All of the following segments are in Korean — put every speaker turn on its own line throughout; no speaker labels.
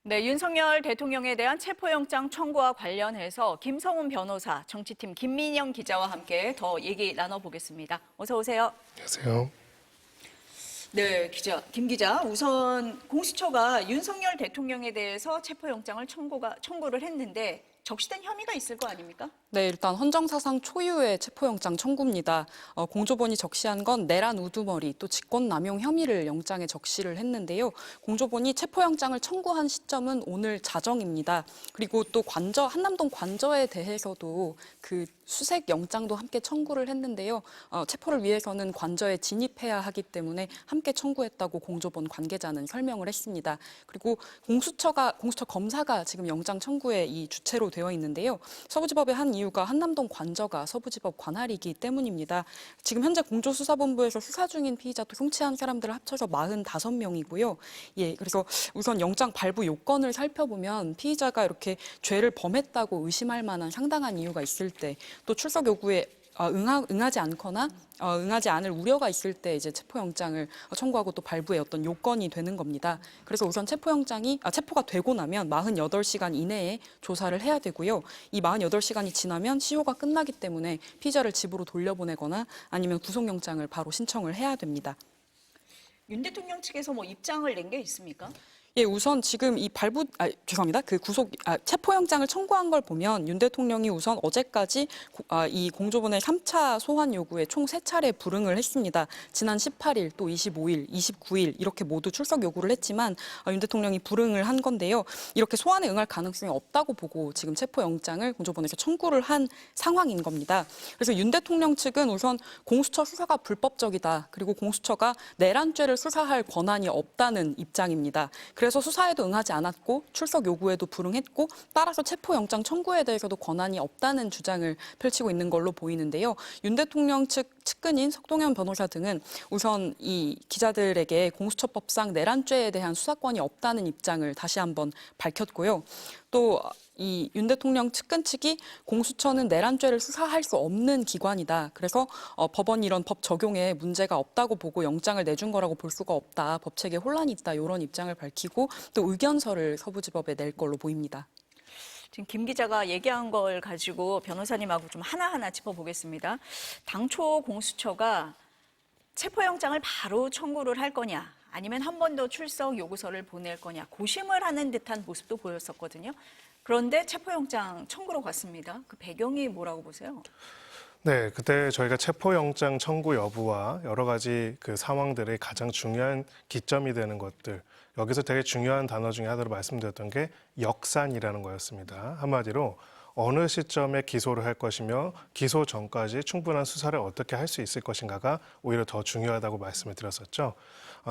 네, 윤석열 대통령에 대한 체포영장 청구와 관련해서 김성훈 변호사, 정치팀 김민영 기자와 함께 더 얘기 나눠보겠습니다. 어서 오세요.
안녕하세요.
네, 김 기자. 우선 공수처가 윤석열 대통령에 대해서 체포영장을 청구를 했는데 적시된 혐의가 있을 거 아닙니까?
네, 일단 헌정사상 초유의 체포영장 청구입니다. 공조본이 적시한 건 내란 우두머리 또 직권남용 혐의를 영장에 적시를 했는데요. 공조본이 체포영장을 청구한 시점은 오늘 자정입니다. 그리고 또 한남동 관저에 대해서도 그 수색 영장도 함께 청구를 했는데요. 체포를 위해서는 관저에 진입해야 하기 때문에 함께 청구했다고 공조본 관계자는 설명을 했습니다. 그리고 공수처 검사가 지금 영장 청구에 이 주체로 되어 있는데요. 서부지법의 한 이유가 한남동 관저가 서부지법 관할이기 때문입니다. 지금 현재 공조수사본부에서 수사 중인 피의자도 송치한 사람들을 합쳐서 45명이고요. 예, 그래서 우선 영장 발부 요건을 살펴보면 피의자가 이렇게 죄를 범했다고 의심할 만한 상당한 이유가 있을 때 또 출석 요구에 응하지 않거나 응하지 않을 우려가 있을 때 이제 체포영장을 청구하고 또 발부의 어떤 요건이 되는 겁니다. 그래서 우선 체포가 되고 나면 48시간 이내에 조사를 해야 되고요. 이 48시간이 지나면 시효가 끝나기 때문에 피의자를 집으로 돌려보내거나 아니면 구속영장을 바로 신청을 해야 됩니다.
윤 대통령 측에서 뭐 입장을 낸 게 있습니까?
예, 우선 지금 체포영장을 청구한 걸 보면 윤 대통령이 우선 어제까지 이 공조본의 3차 소환 요구에 총 3차례 불응을 했습니다. 지난 18일, 또 25일, 29일 이렇게 모두 출석 요구를 했지만 윤 대통령이 불응을 한 건데요. 이렇게 소환에 응할 가능성이 없다고 보고 지금 체포영장을 공조본에서 청구를 한 상황인 겁니다. 그래서 윤 대통령 측은 우선 공수처 수사가 불법적이다. 그리고 공수처가 내란죄를 수사할 권한이 없다는 입장입니다. 그래서 수사에도 응하지 않았고 출석 요구에도 불응했고 따라서 체포영장 청구에 대해서도 권한이 없다는 주장을 펼치고 있는 걸로 보이는데요. 윤 대통령 측 측근인 석동현 변호사 등은 우선 이 기자들에게 공수처법상 내란죄에 대한 수사권이 없다는 입장을 다시 한번 밝혔고요. 또 이 윤 대통령 측근 측이 공수처는 내란죄를 수사할 수 없는 기관이다. 그래서 법원이 이런 법 적용에 문제가 없다고 보고 영장을 내준 거라고 볼 수가 없다. 법체계에 혼란이 있다. 이런 입장을 밝히고 또 의견서를 서부지법에 낼 걸로 보입니다.
지금 김 기자가 얘기한 걸 가지고 변호사님하고 좀 하나하나 짚어보겠습니다. 당초 공수처가 체포영장을 바로 청구를 할 거냐, 아니면 한 번 더 출석 요구서를 보낼 거냐, 고심을 하는 듯한 모습도 보였었거든요. 그런데 체포영장 청구로 갔습니다. 그 배경이 뭐라고 보세요?
네, 그때 저희가 체포영장 청구 여부와 여러 가지 그 상황들의 가장 중요한 기점이 되는 것들, 여기서 되게 중요한 단어 중에 하나로 말씀드렸던 게 역산이라는 거였습니다. 한마디로 어느 시점에 기소를 할 것이며 기소 전까지 충분한 수사를 어떻게 할 수 있을 것인가가 오히려 더 중요하다고 말씀을 드렸었죠.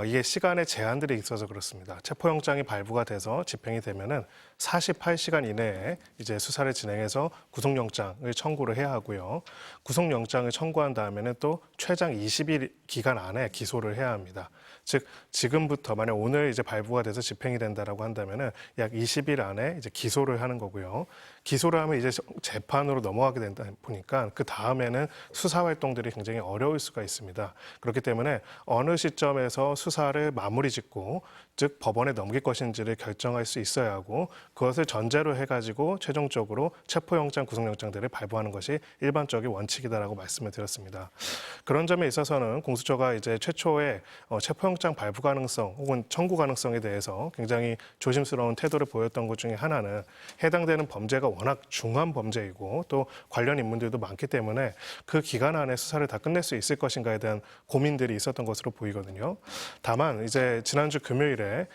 이게 시간의 제한들이 있어서 그렇습니다. 체포영장이 발부가 돼서 집행이 되면은 48시간 이내에 이제 수사를 진행해서 구속영장을 청구를 해야 하고요. 구속영장을 청구한 다음에는 또 최장 20일 기간 안에 기소를 해야 합니다. 즉 지금부터 만약 오늘 이제 발부가 돼서 집행이 된다라고 한다면은 약 20일 안에 이제 기소를 하는 거고요. 기소를 하면 이제 재판으로 넘어가게 된다 보니까 그 다음에는 수사 활동들이 굉장히 어려울 수가 있습니다. 그렇기 때문에 어느 시점에서 수사를 마무리 짓고 즉 법원에 넘길 것인지를 결정할 수 있어야 하고 그것을 전제로 해가지고 최종적으로 체포영장, 구속영장들을 발부하는 것이 일반적인 원칙이다라고 말씀을 드렸습니다. 그런 점에 있어서는 공수처가 이제 최초에 체포영장 발부 가능성 혹은 청구 가능성에 대해서 굉장히 조심스러운 태도를 보였던 것 중에 하나는 해당되는 범죄가 워낙 중한 범죄이고 또 관련 인물들도 많기 때문에 그 기간 안에 수사를 다 끝낼 수 있을 것인가에 대한 고민들이 있었던 것으로 보이거든요. 다만 이제 지난주 금요일에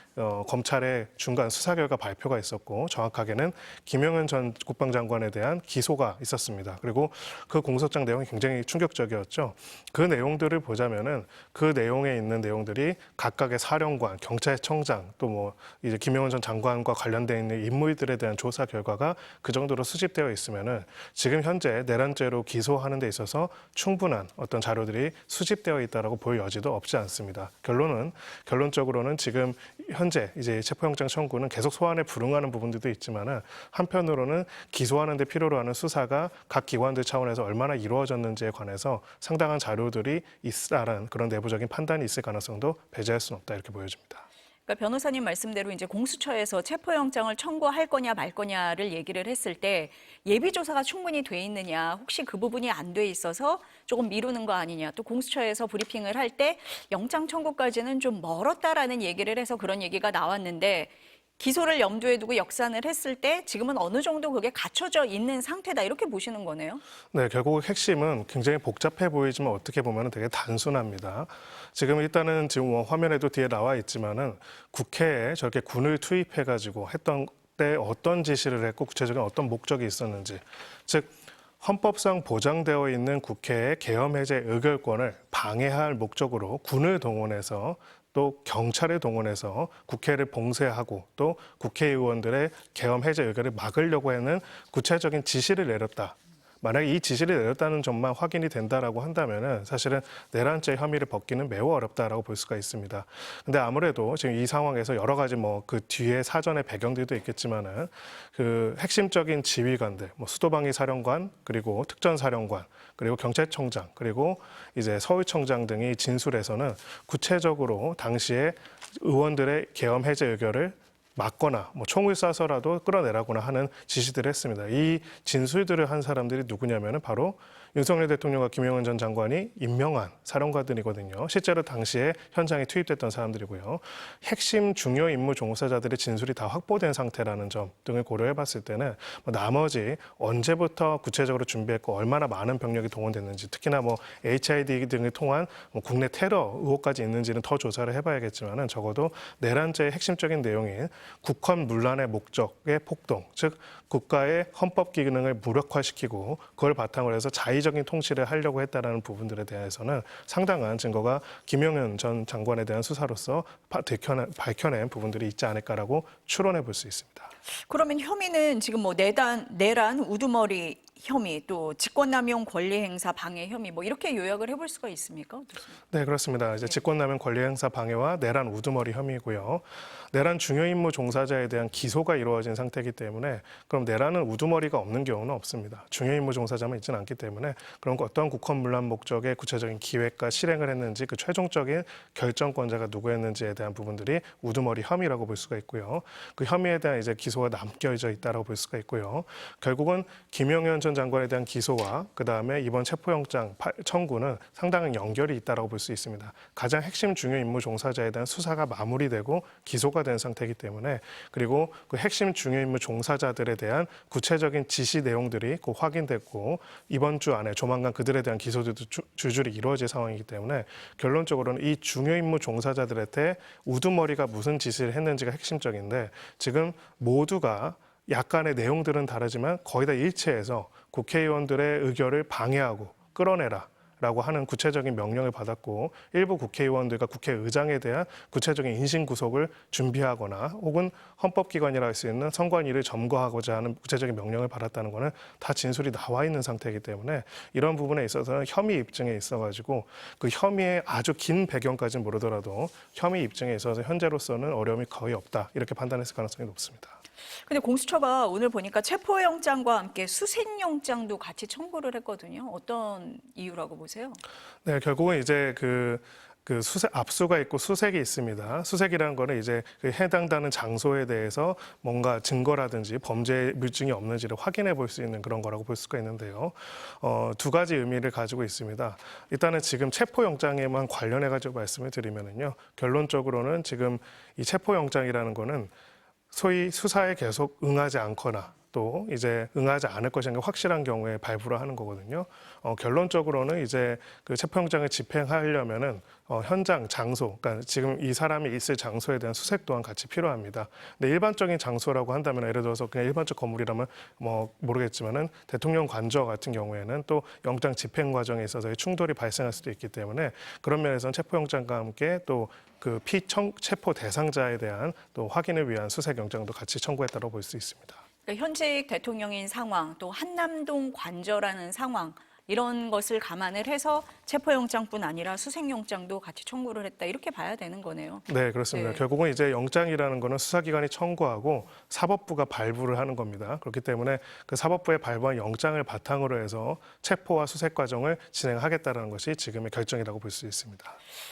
검찰의 중간 수사 결과 발표가 있었고 정확하게는 김영현 전 국방장관에 대한 기소가 있었습니다. 그리고 그 공소장 내용이 굉장히 충격적이었죠. 그 내용들을 보자면은 그 내용에 있는 내용들이 각각의 사령관, 경찰청장 또 뭐 이제 김영현 전 장관과 관련돼 있는 인물들에 대한 조사 결과가 그 정도로 수집되어 있으면은 지금 현재 내란죄로 기소하는 데 있어서 충분한 어떤 자료들이 수집되어 있다라고 볼 여지도 없지 않습니다. 결론적으로는 지금 현재 이제 체포영장 청구는 계속 소환에 불응하는 부분들도 있지만은 한편으로는 기소하는 데 필요로 하는 수사가 각 기관들 차원에서 얼마나 이루어졌는지에 관해서 상당한 자료들이 있다라는 그런 내부적인 판단이 있을 가능성도 배제할 수는 없다 이렇게 보여집니다.
그러니까 변호사님 말씀대로 이제 공수처에서 체포영장을 청구할 거냐 말 거냐를 얘기를 했을 때 예비조사가 충분히 돼 있느냐, 혹시 그 부분이 안 돼 있어서 조금 미루는 거 아니냐, 또 공수처에서 브리핑을 할 때 영장 청구까지는 좀 멀었다라는 얘기를 해서 그런 얘기가 나왔는데 기소를 염두에 두고 역산을 했을 때 지금은 어느 정도 그게 갖춰져 있는 상태다 이렇게 보시는 거네요.
네, 결국 핵심은 굉장히 복잡해 보이지만 어떻게 보면 되게 단순합니다. 지금 일단은 지금 뭐 화면에도 뒤에 나와 있지만은 국회에 저렇게 군을 투입해가지고 했던 때 어떤 지시를 했고 구체적인 어떤 목적이 있었는지, 즉 헌법상 보장되어 있는 국회의 계엄 해제 의결권을 방해할 목적으로 군을 동원해서 또 경찰을 동원해서 국회를 봉쇄하고 또 국회의원들의 계엄 해제 의결을 막으려고 하는 구체적인 지시를 내렸다. 만약에 이 지시를 내렸다는 점만 확인이 된다라고 한다면은 사실은 내란죄 혐의를 벗기는 매우 어렵다라고 볼 수가 있습니다. 근데 아무래도 지금 이 상황에서 여러 가지 뭐 그 뒤에 사전의 배경들도 있겠지만은 그 핵심적인 지휘관들, 뭐 수도방위 사령관, 그리고 특전사령관, 그리고 경찰청장, 그리고 이제 서울청장 등이 진술에서는 구체적으로 당시에 의원들의 계엄 해제 의결을 막거나 뭐 총을 쏴서라도 끌어내라거나 하는 지시들을 했습니다. 이 진술들을 한 사람들이 누구냐면은 바로 윤석열 대통령과 김영은 전 장관이 임명한 사령관들이거든요. 실제로 당시에 현장에 투입됐던 사람들이고요. 핵심 중요 임무 종사자들의 진술이 다 확보된 상태라는 점 등을 고려해 봤을 때는 뭐 나머지 언제부터 구체적으로 준비했고 얼마나 많은 병력이 동원됐는지, 특히나 뭐 HID 등을 통한 뭐 국내 테러 의혹까지 있는지는 더 조사를 해봐야겠지만은 적어도 내란죄의 핵심적인 내용인 국헌 문란의 목적의 폭동, 즉 국가의 헌법 기능을 무력화시키고 그걸 바탕으로 해서 자의적인 통치를 하려고 했다라는 부분들에 대해서는 상당한 증거가 김영현 전 장관에 대한 수사로서 밝혀낸 부분들이 있지 않을까라고 추론해 볼 수 있습니다.
그러면 혐의는 지금 뭐 내란, 우두머리 혐의, 또 직권남용 권리행사 방해 혐의 뭐 이렇게 요약을 해볼 수가 있습니까? 어떻습니까?
네, 그렇습니다. 이제 직권남용 권리행사 방해와 내란 우두머리 혐의고요. 내란 중요임무 종사자에 대한 기소가 이루어진 상태이기 때문에 그럼 내란은 우두머리가 없는 경우는 없습니다. 중요임무 종사자만 있지는 않기 때문에 그런 어떤 국헌문란 목적의 구체적인 기획과 실행을 했는지 그 최종적인 결정권자가 누구였는지에 대한 부분들이 우두머리 혐의라고 볼 수가 있고요. 그 혐의에 대한 이제 기소가 남겨져 있다라고 볼 수가 있고요. 결국은 김영현 전 장관에 대한 기소와 그다음에 이번 체포영장 청구는 상당한 연결이 있다라고 볼 수 있습니다. 가장 핵심 중요 임무 종사자에 대한 수사가 마무리되고 기소가 된 상태이기 때문에, 그리고 그 핵심 중요 임무 종사자들에 대한 구체적인 지시 내용들이 곧 확인됐고 이번 주 안에 조만간 그들에 대한 기소들도 줄줄이 이루어질 상황이기 때문에 결론적으로는 이 중요 임무 종사자들한테 우두머리가 무슨 지시를 했는지가 핵심적인데, 지금 모두가 약간의 내용들은 다르지만 거의 다 일치해서 국회의원들의 의결을 방해하고 끌어내라 라고 하는 구체적인 명령을 받았고, 일부 국회의원들과 국회의장에 대한 구체적인 인신구속을 준비하거나 혹은 헌법기관이라 할 수 있는 선관위를 점거하고자 하는 구체적인 명령을 받았다는 것은 다 진술이 나와 있는 상태이기 때문에 이런 부분에 있어서는 혐의 입증에 있어가지고 그 혐의의 아주 긴 배경까지는 모르더라도 혐의 입증에 있어서 현재로서는 어려움이 거의 없다, 이렇게 판단했을 가능성이 높습니다.
근데 공수처가 오늘 보니까 체포영장과 함께 수색영장도 같이 청구를 했거든요. 어떤 이유라고 보세요?
네, 결국은 이제 그 수색 압수가 있고 수색이 있습니다. 수색이라는 거는 이제 그 해당되는 장소에 대해서 뭔가 증거라든지 범죄 물증이 없는지를 확인해 볼 수 있는 그런 거라고 볼 수가 있는데요. 두 가지 의미를 가지고 있습니다. 일단은 지금 체포영장에만 관련해 가지고 말씀을 드리면은요, 결론적으로는 지금 이 체포영장이라는 거는 소위 수사에 계속 응하지 않거나 또 이제 응하지 않을 것인가 확실한 경우에 발부를 하는 거거든요. 결론적으로는 이제 그 체포영장을 집행하려면은 현장 장소, 그러니까 지금 이 사람이 있을 장소에 대한 수색 또한 같이 필요합니다. 근데 일반적인 장소라고 한다면 예를 들어서 그냥 일반적 건물이라면 뭐 모르겠지만은 대통령 관저 같은 경우에는 또 영장 집행 과정에 있어서의 충돌이 발생할 수도 있기 때문에 그런 면에서는 체포영장과 함께 또 그 체포 대상자에 대한 또 확인을 위한 수색영장도 같이 청구했다고 볼 수 있습니다.
그러니까 현직 대통령인 상황, 또 한남동 관저라는 상황, 이런 것을 감안을 해서 체포영장뿐 아니라 수색영장도 같이 청구를 했다. 이렇게 봐야 되는 거네요.
네, 그렇습니다.
네.
결국은 이제 영장이라는 거는 수사기관이 청구하고 사법부가 발부를 하는 겁니다. 그렇기 때문에 그 사법부에 발부한 영장을 바탕으로 해서 체포와 수색 과정을 진행하겠다는 것이 지금의 결정이라고 볼 수 있습니다.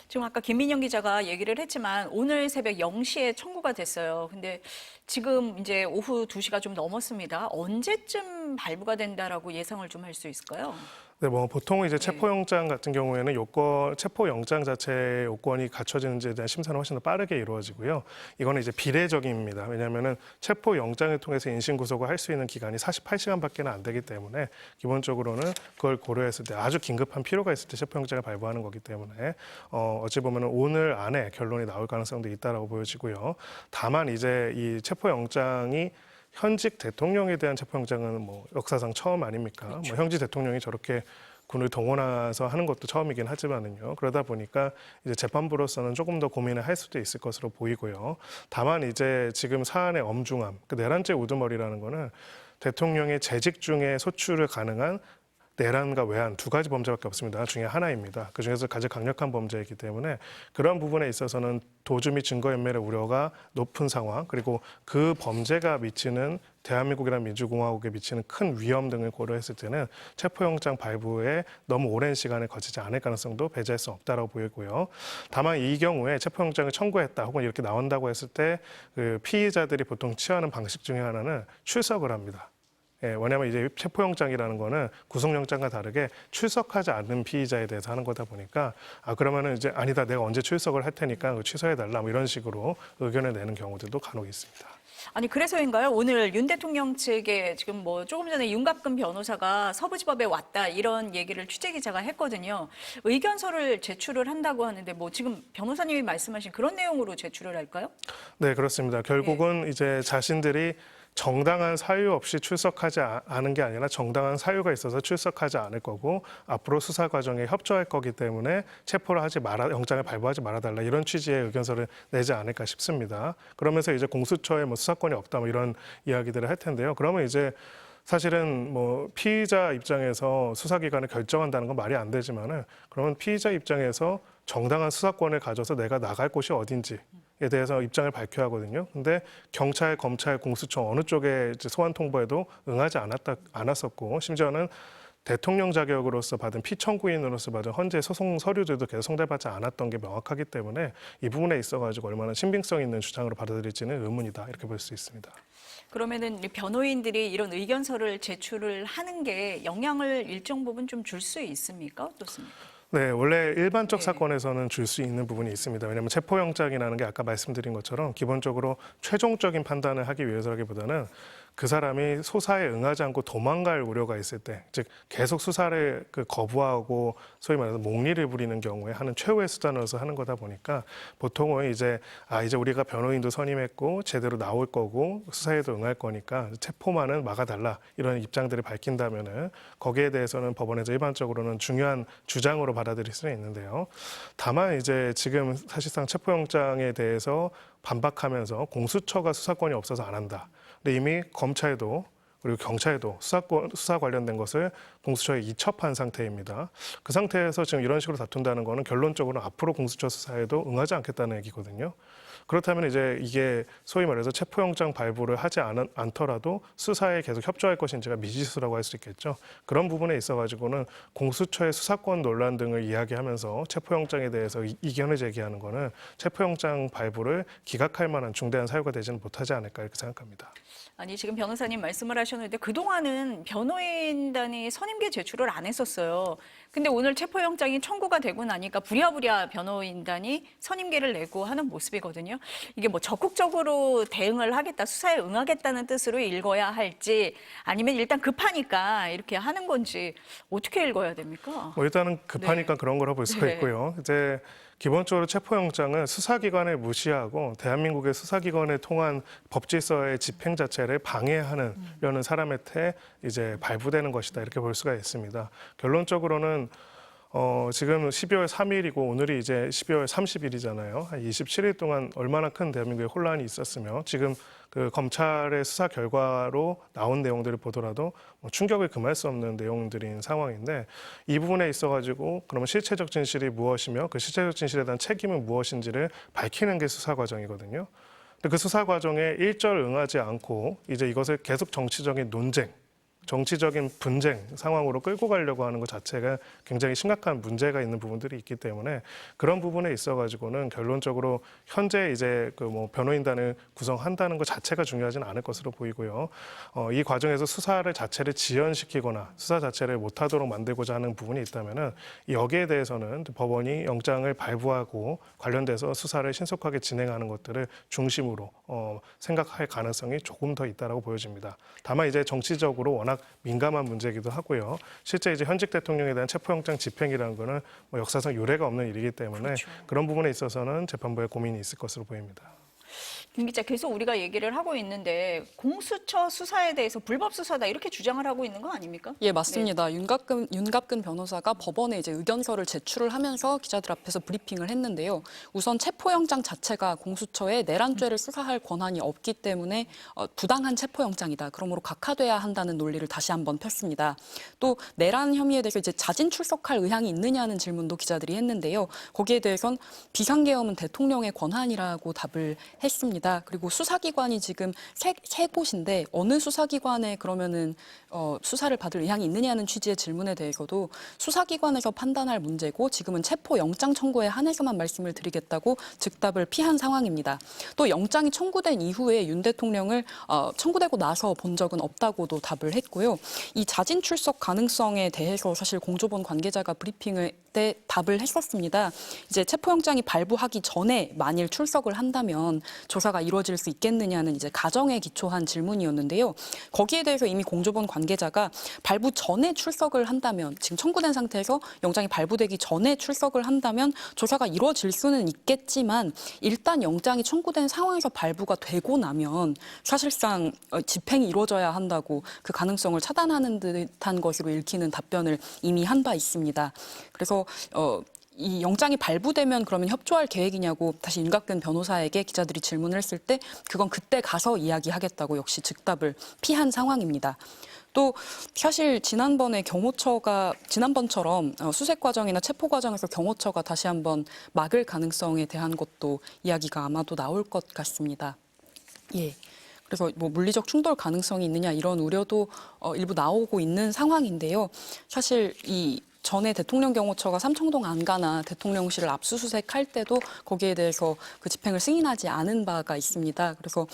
지금 아까 김민영 기자가 얘기를 했지만 오늘 새벽 0시에 청구가 됐어요. 근데 지금 이제 오후 2시가 좀 넘었습니다. 언제쯤 발부가 된다라고 예상을 좀 할 수 있을까요?
네, 뭐 보통 이제 체포영장 같은 경우에는 체포영장 자체의 요건이 갖춰지는지에 대한 심사는 훨씬 더 빠르게 이루어지고요. 이거는 이제 비례적입니다. 왜냐하면은 체포영장을 통해서 인신구속을 할 수 있는 기간이 48시간밖에 안 되기 때문에 기본적으로는 그걸 고려했을 때 아주 긴급한 필요가 있을 때 체포영장을 발부하는 거기 때문에 어찌 보면은 오늘 안에 결론이 나올 가능성도 있다라고 보여지고요. 다만 이제 이 체포영장이 현직 대통령에 대한 체포영장은 뭐 역사상 처음 아닙니까?
그렇죠.
뭐 현직 대통령이 저렇게 군을 동원해서 하는 것도 처음이긴 하지만은요. 그러다 보니까 이제 재판부로서는 조금 더 고민을 할 수도 있을 것으로 보이고요. 다만 이제 지금 사안의 엄중함, 그 내란죄 우두머리라는 거는 대통령의 재직 중에 소추를 가능한 내란과 외환 두 가지 범죄밖에 없습니다. 중에 하나입니다. 그중에서 가장 강력한 범죄이기 때문에 그런 부분에 있어서는 도주 및 증거인멸의 우려가 높은 상황, 그리고 그 범죄가 미치는 대한민국이라는 민주공화국에 미치는 큰 위험 등을 고려했을 때는 체포영장 발부에 너무 오랜 시간을 거치지 않을 가능성도 배제할 수 없다라고 보이고요. 다만 이 경우에 체포영장을 청구했다 혹은 이렇게 나온다고 했을 때 그 피의자들이 보통 취하는 방식 중에 하나는 출석을 합니다. 예, 왜냐하면 이제 체포영장이라는 거는 구속영장과 다르게 출석하지 않는 피의자에 대해서 하는 거다 보니까 그러면은 이제 아니다 내가 언제 출석을 할 테니까 취소해달라 뭐 이런 식으로 의견을 내는 경우들도 간혹 있습니다.
아니 그래서인가요? 오늘 윤 대통령 측에 지금 뭐 조금 전에 윤갑근 변호사가 서부지법에 왔다 이런 얘기를 취재 기자가 했거든요. 의견서를 제출을 한다고 하는데 뭐 지금 변호사님이 말씀하신 그런 내용으로 제출을 할까요?
네, 그렇습니다. 결국은 이제 자신들이 정당한 사유 없이 출석하지 않은 게 아니라 정당한 사유가 있어서 출석하지 않을 거고 앞으로 수사 과정에 협조할 거기 때문에 체포를 하지 마라, 영장을 발부하지 말아달라 이런 취지의 의견서를 내지 않을까 싶습니다. 그러면서 이제 공수처에 뭐 수사권이 없다 뭐 이런 이야기들을 할 텐데요. 그러면 이제 사실은 뭐 피의자 입장에서 수사기관을 결정한다는 건 말이 안 되지만은 그러면 피의자 입장에서 정당한 수사권을 가져서 내가 나갈 곳이 어딘지에 대해서 입장을 밝혀야 하거든요. 근데 경찰, 검찰, 공수처 어느 쪽에 이제 소환 통보에도 응하지 않았었고 심지어는 대통령 자격으로서 받은 피청구인으로서 받은 헌재 소송 서류들도 계속 송달받지 않았던 게 명확하기 때문에 이 부분에 있어가지고 얼마나 신빙성 있는 주장으로 받아들일지는 의문이다 이렇게 볼 수 있습니다.
그러면은 이 변호인들이 이런 의견서를 제출을 하는 게 영향을 일정 부분 좀 줄 수 있습니까? 어떻습니까?
네, 원래 일반적
네.
사건에서는 줄 수 있는 부분이 있습니다. 왜냐하면 체포영장이라는 게 아까 말씀드린 것처럼 기본적으로 최종적인 판단을 하기 위해서라기보다는 그 사람이 소사에 응하지 않고 도망갈 우려가 있을 때, 즉 계속 수사를 거부하고 소위 말해서 목리를 부리는 경우에 하는 최후의 수단으로서 하는 거다 보니까 보통은 이제 이제 우리가 변호인도 선임했고 제대로 나올 거고 수사에도 응할 거니까 체포만은 막아달라 이런 입장들을 밝힌다면은 거기에 대해서는 법원에서 일반적으로는 중요한 주장으로 받아들일 수는 있는데요. 다만 이제 지금 사실상 체포영장에 대해서 반박하면서 공수처가 수사권이 없어서 안 한다. 근데 이미 검찰도 그리고 경찰도 수사 관련된 것을 공수처에 이첩한 상태입니다. 그 상태에서 지금 이런 식으로 다툰다는 거는 결론적으로 앞으로 공수처 수사에도 응하지 않겠다는 얘기거든요. 그렇다면 이제 이게 소위 말해서 체포영장 발부를 하지 않더라도 수사에 계속 협조할 것인지가 미지수라고 할 수 있겠죠. 그런 부분에 있어가지고는 공수처의 수사권 논란 등을 이야기하면서 체포영장에 대해서 이견을 제기하는 거는 체포영장 발부를 기각할 만한 중대한 사유가 되지는 못하지 않을까 이렇게 생각합니다.
아니 지금 변호사님 말씀을 하셨는데 그동안은 변호인단이 선임계 제출을 안 했었어요. 근데 오늘 체포영장이 청구가 되고 나니까 부랴부랴 변호인단이 선임계를 내고 하는 모습이거든요. 이게 뭐 적극적으로 대응을 하겠다, 수사에 응하겠다는 뜻으로 읽어야 할지 아니면 일단 급하니까 이렇게 하는 건지 어떻게 읽어야 됩니까?
뭐 일단은 급하니까
네.
그런 거라 볼 수가
네.
있고요. 이제 기본적으로 체포영장은 수사기관을 무시하고 대한민국의 수사기관을 통한 법질서의 집행 자체를 방해하려는 사람한테 이제 발부되는 것이다 이렇게 볼 수가 있습니다. 결론적으로는 지금 12월 3일이고 오늘이 이제 12월 30일이잖아요. 한 27일 동안 얼마나 큰 대한민국에 혼란이 있었으며 지금 그 검찰의 수사 결과로 나온 내용들을 보더라도 뭐 충격을 금할 수 없는 내용들인 상황인데 이 부분에 있어가지고 그러면 실체적 진실이 무엇이며 그 실체적 진실에 대한 책임은 무엇인지를 밝히는 게 수사 과정이거든요. 근데 그 수사 과정에 일절 응하지 않고 이제 이것을 계속 정치적인 논쟁, 정치적인 분쟁 상황으로 끌고 가려고 하는 것 자체가 굉장히 심각한 문제가 있는 부분들이 있기 때문에 그런 부분에 있어가지고는 결론적으로 현재 이제 그 뭐 변호인단을 구성한다는 것 자체가 중요하지는 않을 것으로 보이고요. 이 과정에서 수사를 자체를 지연시키거나 수사 자체를 못하도록 만들고자 하는 부분이 있다면은 여기에 대해서는 법원이 영장을 발부하고 관련돼서 수사를 신속하게 진행하는 것들을 중심으로 생각할 가능성이 조금 더 있다라고 보여집니다. 다만 이제 정치적으로 워낙 민감한 문제이기도 하고요. 실제 이제 현직 대통령에 대한 체포영장 집행이라는 거는 뭐 역사상 유례가 없는 일이기 때문에
그렇죠.
그런 부분에 있어서는 재판부의 고민이 있을 것으로 보입니다.
김 기자, 계속 우리가 얘기를 하고 있는데 공수처 수사에 대해서 불법 수사다 이렇게 주장을 하고 있는 거 아닙니까?
예, 맞습니다. 윤갑근 변호사가 법원에 이제 의견서를 제출을 하면서 기자들 앞에서 브리핑을 했는데요. 우선 체포영장 자체가 공수처에 내란죄를 수사할 권한이 없기 때문에 부당한 체포영장이다. 그러므로 각하돼야 한다는 논리를 다시 한번 폈습니다. 또 내란 혐의에 대해서 이제 자진 출석할 의향이 있느냐는 질문도 기자들이 했는데요. 거기에 대해선 비상계엄은 대통령의 권한이라고 답을 했습니다. 그리고 수사기관이 지금 세 곳인데 어느 수사기관에 그러면은 수사를 받을 의향이 있느냐는 취지의 질문에 대해서도 수사기관에서 판단할 문제고 지금은 체포영장 청구에 한해서만 말씀을 드리겠다고 즉답을 피한 상황입니다. 또 영장이 청구된 이후에 윤 대통령을 청구되고 나서 본 적은 없다고도 답을 했고요. 이 자진 출석 가능성에 대해서 사실 공조본 관계자가 브리핑을 때 답을 했었습니다. 이제 체포영장이 발부하기 전에 만일 출석을 한다면 조사가 이루어질 수 있겠느냐는 이제 가정에 기초한 질문이었는데요. 거기에 대해서 이미 공조본 관계자가 발부 전에 출석을 한다면 지금 청구된 상태에서 영장이 발부되기 전에 출석을 한다면 조사가 이루어질 수는 있겠지만 일단 영장이 청구된 상황에서 발부가 되고 나면 사실상 집행이 이루어져야 한다고 그 가능성을 차단하는 듯한 것으로 읽히는 답변을 이미 한 바 있습니다. 그래서 이 영장이 발부되면 그러면 협조할 계획이냐고 다시 윤갑근 변호사에게 기자들이 질문을 했을 때 그건 그때 가서 이야기하겠다고 역시 즉답을 피한 상황입니다. 또 사실 지난번처럼 수색 과정이나 체포 과정에서 경호처가 다시 한번 막을 가능성에 대한 것도 이야기가 아마도 나올 것 같습니다. 예. 그래서 뭐 물리적 충돌 가능성이 있느냐 이런 우려도 일부 나오고 있는 상황인데요. 사실 이 전에 대통령 경호처가 삼청동 안가나 대통령실을 압수수색할 때도 거기에 대해서 그 집행을 승인하지 않은 바가 있습니다. 그래서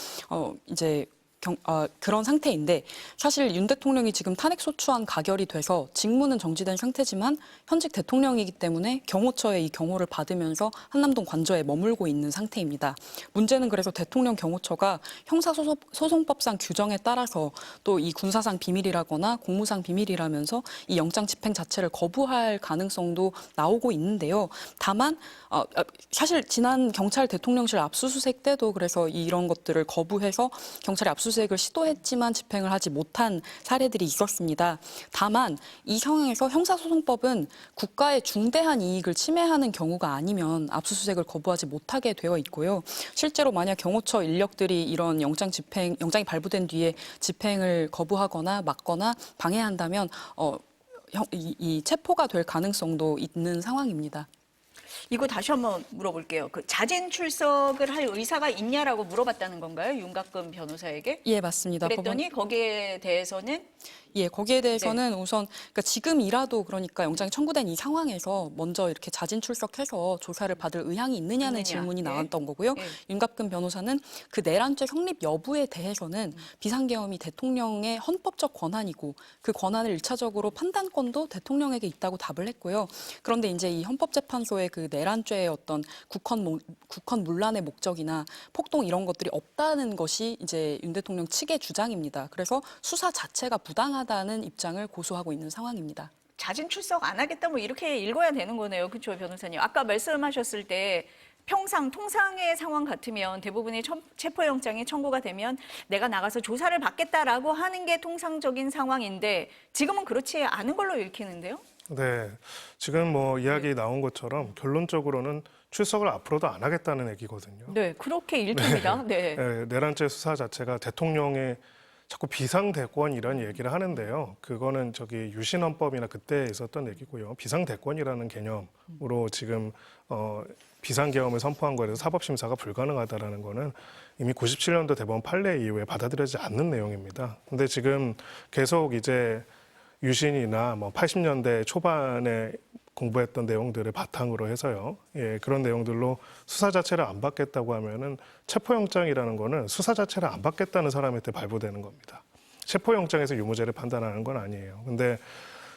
이제 그런 상태인데 사실 윤 대통령이 지금 탄핵소추안 가결이 돼서 직무는 정지된 상태지만 현직 대통령이기 때문에 경호처의 이 경호를 받으면서 한남동 관저에 머물고 있는 상태입니다. 문제는 그래서 대통령 경호처가 형사소송법상 규정에 따라서 또 이 군사상 비밀이라거나 공무상 비밀이라면서 이 영장 집행 자체를 거부할 가능성도 나오고 있는데요. 다만 사실 지난 경찰 대통령실 압수수색 때도 그래서 이런 것들을 거부해서 경찰이 압수수색을 시도했지만 집행을 하지 못한 사례들이 있었습니다. 다만 이 상황에서 형사소송법은 국가의 중대한 이익을 침해하는 경우가 아니면 압수수색을 거부하지 못하게 되어 있고요. 실제로 만약 경호처 인력들이 이런 영장이 발부된 뒤에 집행을 거부하거나 막거나 방해한다면 이 체포가 될 가능성도 있는 상황입니다.
이거 다시 한번 물어볼게요. 그 자진 출석을 할 의사가 있냐라고 물어봤다는 건가요? 윤갑근 변호사에게?
예, 맞습니다.
그랬더니 거기에 대해서는
거기에 대해서는 우선 그러니까 지금이라도 그러니까 영장이 청구된 이 상황에서 먼저 이렇게 자진 출석해서 조사를 받을 의향이 있느냐는 질문이 나왔던 거고요. 윤갑근 변호사는 그 내란죄 성립 여부에 대해서는 비상계엄이 대통령의 헌법적 권한이고 그 권한을 1차적으로 판단권도 대통령에게 있다고 답을 했고요. 그런데 이제 이 헌법재판소의 그 내란죄의 어떤 국헌 문란의 목적이나 폭동 이런 것들이 없다는 것이 이제 윤 대통령 측의 주장입니다. 그래서 수사 자체가 부당하다는 입장을 고수하고 있는 상황입니다.
자진 출석 안 하겠다 뭐 이렇게 읽어야 되는 거네요. 그렇죠, 변호사님? 아까 말씀하셨을 때 통상의 상황 같으면 대부분의 체포영장이 청구가 되면 내가 나가서 조사를 받겠다라고 하는 게 통상적인 상황인데 지금은 그렇지 않은 걸로 읽히는데요?
네, 지금 뭐 이야기 나온 것처럼 결론적으로는 출석을 앞으로도 안 하겠다는 얘기거든요.
네, 그렇게 읽힙니다. 네.
네, 내란죄 수사 자체가 대통령의 자꾸 비상대권 이런 얘기를 하는데요. 그거는 저기 유신헌법이나 그때 있었던 얘기고요. 비상대권이라는 개념으로 지금 비상계엄을 선포한 거에서 사법심사가 불가능하다라는 거는 이미 97년도 대법원 판례 이후에 받아들여지지 않는 내용입니다. 근데 지금 계속 이제 유신이나 뭐 80년대 초반에 공부했던 내용들을 바탕으로 해서요. 예, 그런 내용들로 수사 자체를 안 받겠다고 하면은 체포영장이라는 거는 수사 자체를 안 받겠다는 사람한테 발부되는 겁니다. 체포영장에서 유무죄를 판단하는 건 아니에요. 근데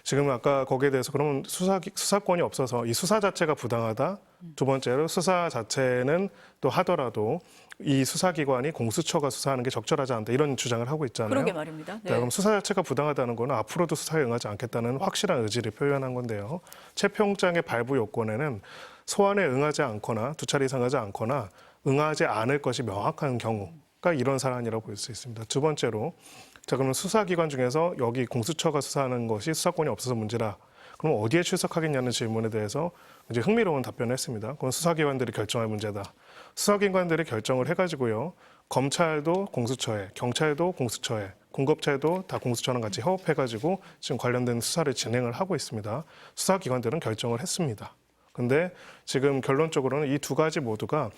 지금 아까 거기에 대해서 그러면 수사권이 없어서 이 수사 자체가 부당하다. 두 번째로 수사 자체는 또 하더라도 이 수사기관이 공수처가 수사하는 게 적절하지 않다 이런 주장을 하고 있잖아요.
그러게 말입니다. 네.
그럼 수사 자체가 부당하다는 거는 앞으로도 수사에 응하지 않겠다는 확실한 의지를 표현한 건데요. 체포영장의 발부 요건에는 소환에 응하지 않거나 두 차례 이상 하지 않거나 응하지 않을 것이 명확한 경우가 이런 사안이라고 볼 수 있습니다. 두 번째로 자 그러면 수사기관 중에서 여기 공수처가 수사하는 것이 수사권이 없어서 문제라. 그럼 어디에 출석하겠냐는 질문에 대해서 이제 흥미로운 답변을 했습니다. 그건 수사기관들이 결정할 문제다. 수사기관들이 결정을 해가지고요. 검찰도 공수처에, 경찰도 공수처에, 공급처에도 다 공수처랑 같이 협업해가지고 지금 관련된 수사를 진행을 하고 있습니다. 수사기관들은 결정을 했습니다. 근데 지금 결론적으로는 이 두 가지 모두가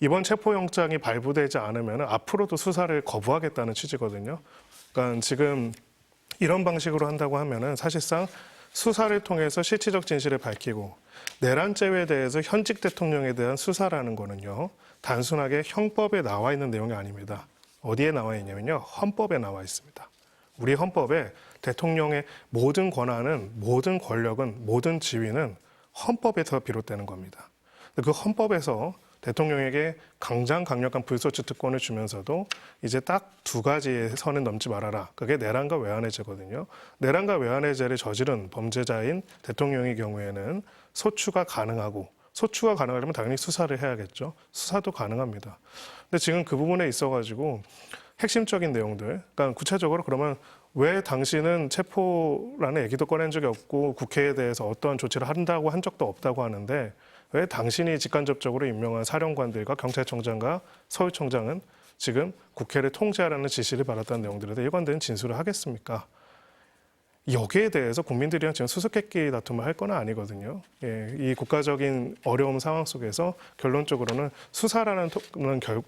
이번 체포영장이 발부되지 않으면 앞으로도 수사를 거부하겠다는 취지거든요. 그러니까 지금 이런 방식으로 한다고 하면은 사실상 수사를 통해서 실체적 진실을 밝히고 내란죄에 대해서 현직 대통령에 대한 수사라는 거는요. 단순하게 형법에 나와 있는 내용이 아닙니다. 어디에 나와 있냐면요. 헌법에 나와 있습니다. 우리 헌법에 대통령의 모든 권한은 모든 권력은 모든 지위는 헌법에서 비롯되는 겁니다. 그 헌법에서 대통령에게 강력한 불소추 특권을 주면서도 이제 딱 두 가지의 선은 넘지 말아라. 그게 내란과 외환해제거든요. 내란과 외환해제를 저지른 범죄자인 대통령의 경우에는 소추가 가능하고 소추가 가능하려면 당연히 수사를 해야겠죠. 수사도 가능합니다. 근데 지금 그 부분에 있어가지고 핵심적인 내용들, 그러니까 구체적으로 그러면 왜 당신은 체포라는 얘기도 꺼낸 적이 없고 국회에 대해서 어떠한 조치를 한다고 한 적도 없다고 하는데 왜 당신이 직간접적으로 임명한 사령관들과 경찰청장과 서울청장은 지금 국회를 통제하라는 지시를 받았다는 내용들에 대해 일관된 진술을 하겠습니까? 여기에 대해서 국민들이랑 지금 수수께끼 다툼을 할 건 아니거든요. 예, 이 국가적인 어려움 상황 속에서 결론적으로는 수사라는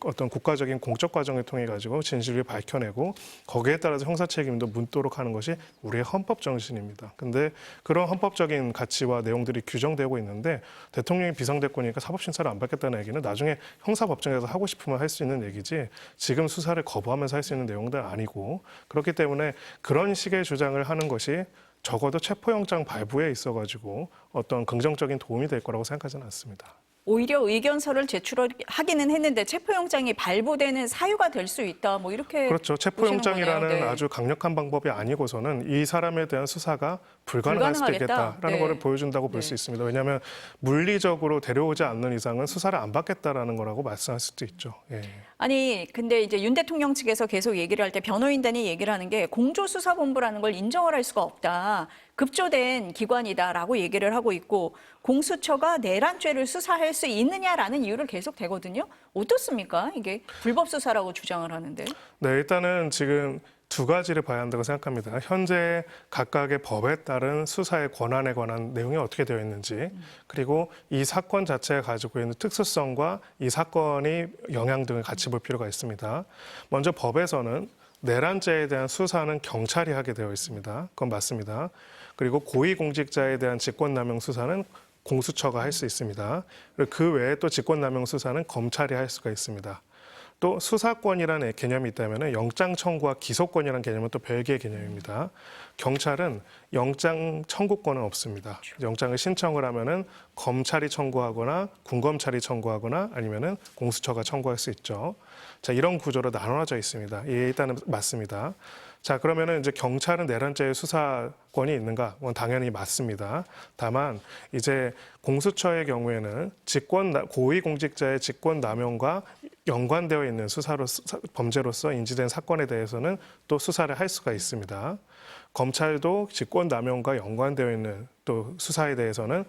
어떤 국가적인 공적 과정을 통해 가지고 진실을 밝혀내고 거기에 따라서 형사 책임도 묻도록 하는 것이 우리의 헌법 정신입니다. 근데 그런 헌법적인 가치와 내용들이 규정되고 있는데 대통령이 비상대권이니까 사법심사를 안 받겠다는 얘기는 나중에 형사법정에서 하고 싶으면 할 수 있는 얘기지 지금 수사를 거부하면서 할 수 있는 내용들 아니고 그렇기 때문에 그런 식의 주장을 하는 것이 적어도 체포영장 발부에 있어가지고 어떤 긍정적인 도움이 될 거라고 생각하지는 않습니다.
오히려 의견서를 제출하기는 했는데 체포영장이 발부되는 사유가 될 수 있다. 뭐 이렇게
그렇죠.
보시는
체포영장이라는
거네요. 네.
아주 강력한 방법이 아니고서는 이 사람에 대한 수사가 불가능할 수도
불가능하겠다.
있겠다라는
네.
것을 보여준다고 볼 수 있습니다. 왜냐하면 물리적으로 데려오지 않는 이상은 수사를 안 받겠다라는 거라고 말씀할 수도 있죠. 예.
아니 근데 이제 윤 대통령 측에서 계속 얘기를 할 때 변호인단이 얘기를 하는 게 공조수사본부라는 걸 인정을 할 수가 없다. 급조된 기관이다라고 얘기를 하고 있고 공수처가 내란죄를 수사할 수 있느냐라는 이유를 계속 대거든요. 어떻습니까? 이게 불법 수사라고 주장을 하는데.
네, 일단은 지금 두 가지를 봐야 한다고 생각합니다. 현재 각각의 법에 따른 수사의 권한에 관한 내용이 어떻게 되어 있는지, 그리고 이 사건 자체가 가지고 있는 특수성과 이 사건이 영향 등을 같이 볼 필요가 있습니다. 먼저 법에서는 내란죄에 대한 수사는 경찰이 하게 되어 있습니다. 그건 맞습니다. 그리고 고위공직자에 대한 직권남용 수사는 공수처가 할 수 있습니다. 그리고 그 외에 또 직권남용 수사는 검찰이 할 수가 있습니다. 또 수사권이라는 개념이 있다면 영장 청구와 기소권이라는 개념은 또 별개의 개념입니다. 경찰은 영장 청구권은 없습니다. 영장을 신청을 하면은 검찰이 청구하거나 군검찰이 청구하거나 아니면은 공수처가 청구할 수 있죠. 자, 이런 구조로 나눠져 있습니다. 예, 일단은 맞습니다. 자, 그러면은 이제 경찰은 내란죄의 수사권이 있는가? 그건 당연히 맞습니다. 다만 이제 공수처의 경우에는 고위공직자의 직권남용과 연관되어 있는 범죄로서 인지된 사건에 대해서는 또 수사를 할 수가 있습니다. 검찰도 직권남용과 연관되어 있는 또 수사에 대해서는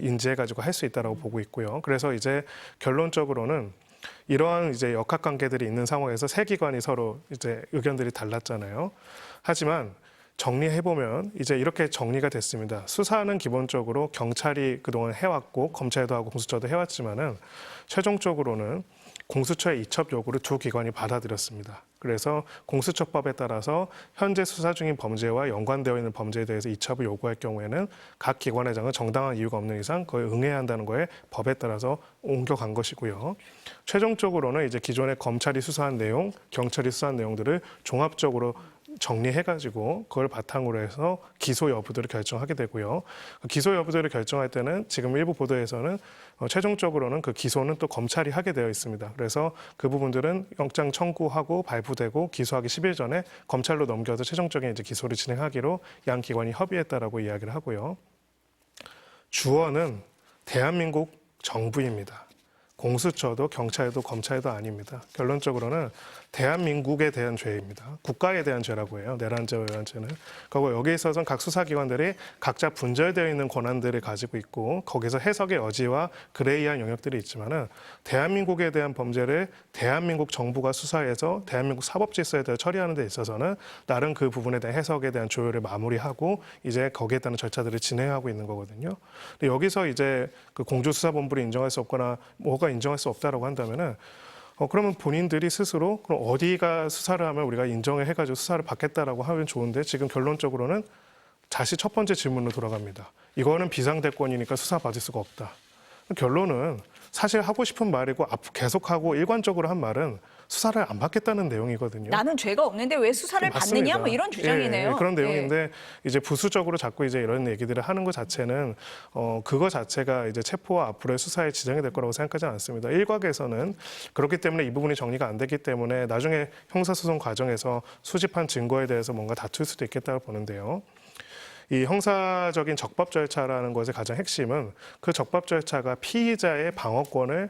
인지해가지고 할 수 있다라고 보고 있고요. 그래서 이제 결론적으로는 이러한 이제 역학관계들이 있는 상황에서 세 기관이 서로 이제 의견들이 달랐잖아요. 하지만 정리해보면 이제 이렇게 정리가 됐습니다. 수사는 기본적으로 경찰이 그동안 해왔고 검찰도 하고 공수처도 해왔지만은 최종적으로는 공수처의 이첩 요구를 두 기관이 받아들였습니다. 그래서 공수처법에 따라서 현재 수사 중인 범죄와 연관되어 있는 범죄에 대해서 이첩을 요구할 경우에는 각 기관회장은 정당한 이유가 없는 이상 그걸 응해야 한다는 거에 법에 따라서 옮겨간 것이고요. 최종적으로는 이제 기존에 검찰이 수사한 내용, 경찰이 수사한 내용들을 종합적으로 정리해가지고 그걸 바탕으로 해서 기소 여부들을 결정하게 되고요. 기소 여부들을 결정할 때는 지금 일부 보도에서는 최종적으로는 그 기소는 또 검찰이 하게 되어 있습니다. 그래서 그 부분들은 영장 청구하고 발부되고 기소하기 10일 전에 검찰로 넘겨서 최종적인 이제 기소를 진행하기로 양 기관이 협의했다라고 이야기를 하고요. 주어는 대한민국 정부입니다. 공수처도 경찰도 검찰도 아닙니다. 결론적으로는 대한민국에 대한 죄입니다. 국가에 대한 죄라고 해요. 내란죄와 외환죄는. 그리고 여기에 있어서는 각 수사기관들이 각자 분절되어 있는 권한들을 가지고 있고 거기서 해석의 여지와 그레이한 영역들이 있지만은 대한민국에 대한 범죄를 대한민국 정부가 수사해서 대한민국 사법질서에 대해 처리하는 데 있어서는 나름 그 부분에 대한 해석에 대한 조율을 마무리하고 이제 거기에 따른 절차들을 진행하고 있는 거거든요. 근데 여기서 이제 그 공조수사본부를 인정할 수 없거나 뭐가 인정할 수 없다라고 한다면은 그러면 본인들이 스스로 그럼 어디가 수사를 하면 우리가 인정을 해가지고 수사를 받겠다라고 하면 좋은데 지금 결론적으로는 다시 첫 번째 질문으로 돌아갑니다. 이거는 비상대권이니까 수사 받을 수가 없다. 결론은 사실 하고 싶은 말이고 계속하고 일관적으로 한 말은 수사를 안 받겠다는 내용이거든요.
나는 죄가 없는데 왜 수사를
맞습니다.
받느냐 뭐 이런 주장이네요.
예, 그런 내용인데 이제 부수적으로 자꾸 이제 이런 얘기들을 하는 것 자체는 그거 자체가 이제 체포와 앞으로의 수사에 지장이 될 거라고 생각하지 않습니다. 일각에서는 그렇기 때문에 이 부분이 정리가 안 됐기 때문에 나중에 형사소송 과정에서 수집한 증거에 대해서 뭔가 다툴 수도 있겠다고 보는데요. 이 형사적인 적법 절차라는 것의 가장 핵심은 그 적법 절차가 피의자의 방어권을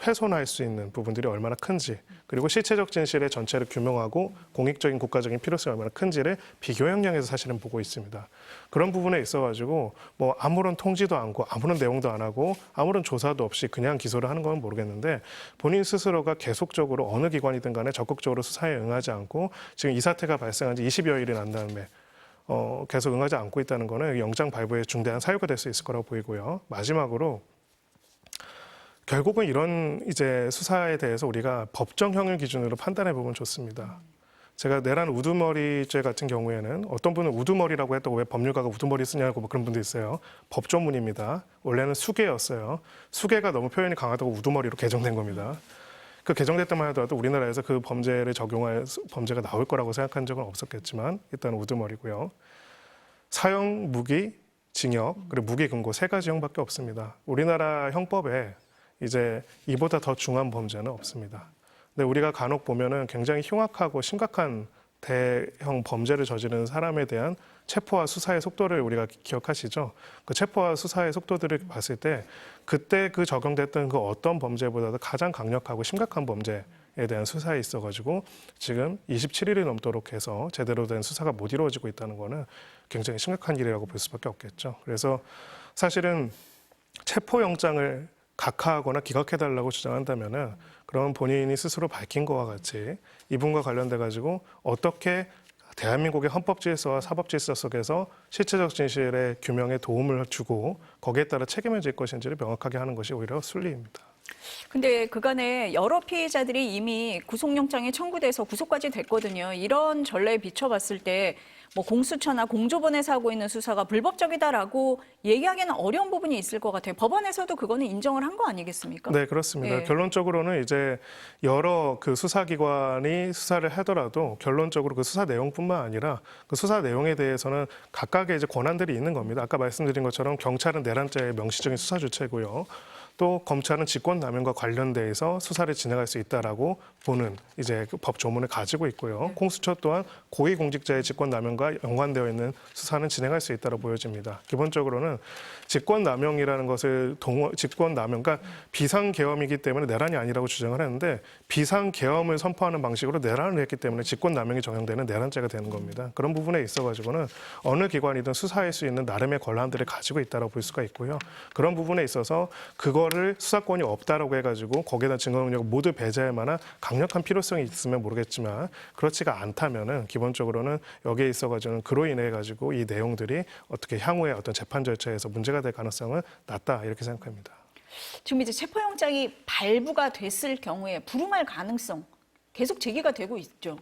훼손할 수 있는 부분들이 얼마나 큰지 그리고 실체적 진실의 전체를 규명하고 공익적인 국가적인 필요성이 얼마나 큰지를 비교 형량에서 사실은 보고 있습니다. 그런 부분에 있어가지고 뭐 아무런 통지도 않고 아무런 내용도 안 하고 아무런 조사도 없이 그냥 기소를 하는 건 모르겠는데 본인 스스로가 계속적으로 어느 기관이든 간에 적극적으로 수사에 응하지 않고 지금 이 사태가 발생한 지 20여일이 난 다음에 계속 응하지 않고 있다는 거는 영장 발부에 중대한 사유가 될 수 있을 거라고 보이고요. 마지막으로 결국은 이런 이제 수사에 대해서 우리가 법정형을 기준으로 판단해 보면 좋습니다. 제가 내란 우두머리죄 같은 경우에는 어떤 분은 우두머리라고 했다고 왜 법률가가 우두머리 쓰냐고 뭐 그런 분도 있어요. 법조문입니다. 원래는 수개였어요. 수개가 너무 표현이 강하다고 우두머리로 개정된 겁니다. 그 개정될 때만 하더라도 우리나라에서 그 범죄를 적용할 범죄가 나올 거라고 생각한 적은 없었겠지만 일단 우두머리고요. 사형, 무기, 징역, 그리고 무기 금고 세 가지 형밖에 없습니다. 우리나라 형법에 이제 이보다 더 중한 범죄는 없습니다. 근데 우리가 간혹 보면은 굉장히 흉악하고 심각한 대형 범죄를 저지른 사람에 대한 체포와 수사의 속도를 우리가 기억하시죠? 그 체포와 수사의 속도들을 봤을 때 그때 그 적용됐던 그 어떤 범죄보다도 가장 강력하고 심각한 범죄에 대한 수사에 있어가지고 지금 27일이 넘도록 해서 제대로 된 수사가 못 이루어지고 있다는 거는 굉장히 심각한 일이라고 볼 수밖에 없겠죠. 그래서 사실은 체포영장을 각하하거나 기각해달라고 주장한다면은 그러면 본인이 스스로 밝힌 것과 같이 이분과 관련돼 가지고 어떻게 대한민국의 헌법 질서와 사법 질서 속에서 실체적 진실의 규명에 도움을 주고 거기에 따라 책임을 질 것인지를 명확하게 하는 것이 오히려 순리입니다.
근데 그간에 여러 피해자들이 이미 구속영장이 청구돼서 구속까지 됐거든요. 이런 전례에 비춰봤을 때 뭐 공수처나 공조본에서 하고 있는 수사가 불법적이다라고 얘기하기는 어려운 부분이 있을 것 같아요. 법원에서도 그거는 인정을 한 거 아니겠습니까?
네, 그렇습니다.
예.
결론적으로는 이제 여러 그 수사기관이 수사를 하더라도 결론적으로 그 수사 내용뿐만 아니라 그 수사 내용에 대해서는 각각의 이제 권한들이 있는 겁니다. 아까 말씀드린 것처럼 경찰은 내란죄의 명시적인 수사 주체고요. 또 검찰은 직권남용과 관련돼서 수사를 진행할 수 있다라고 보는 이제 그 법 조문을 가지고 있고요. 공수처 또한 고위공직자의 직권남용과 연관되어 있는 수사는 진행할 수 있다고 보여집니다. 기본적으로는 직권남용이라는 것을 직권남용, 그러니까 비상계엄이기 때문에 내란이 아니라고 주장을 하는데 비상계엄을 선포하는 방식으로 내란을 했기 때문에 직권남용이 적용되는 내란죄가 되는 겁니다. 그런 부분에 있어가지고는 어느 기관이든 수사할 수 있는 나름의 권한들을 가지고 있다고 볼 수가 있고요. 그런 부분에 있어서 그거를 수사권이 없다라고 해가지고 거기에다 증거 능력을 모두 배제할 만한 강력한 필요성이 있으면 모르겠지만 그렇지가 않다면은 기본적으로는 여기에 있어가지고는 그로 인해 가지고 이 내용들이 어떻게 향후에 어떤 재판 절차에서 문제가 될 가능성은 낮다 이렇게 생각합니다.
지금 이제 체포영장이 발부가 됐을 경우에 불응할 가능성 계속 제기가 되고 있죠.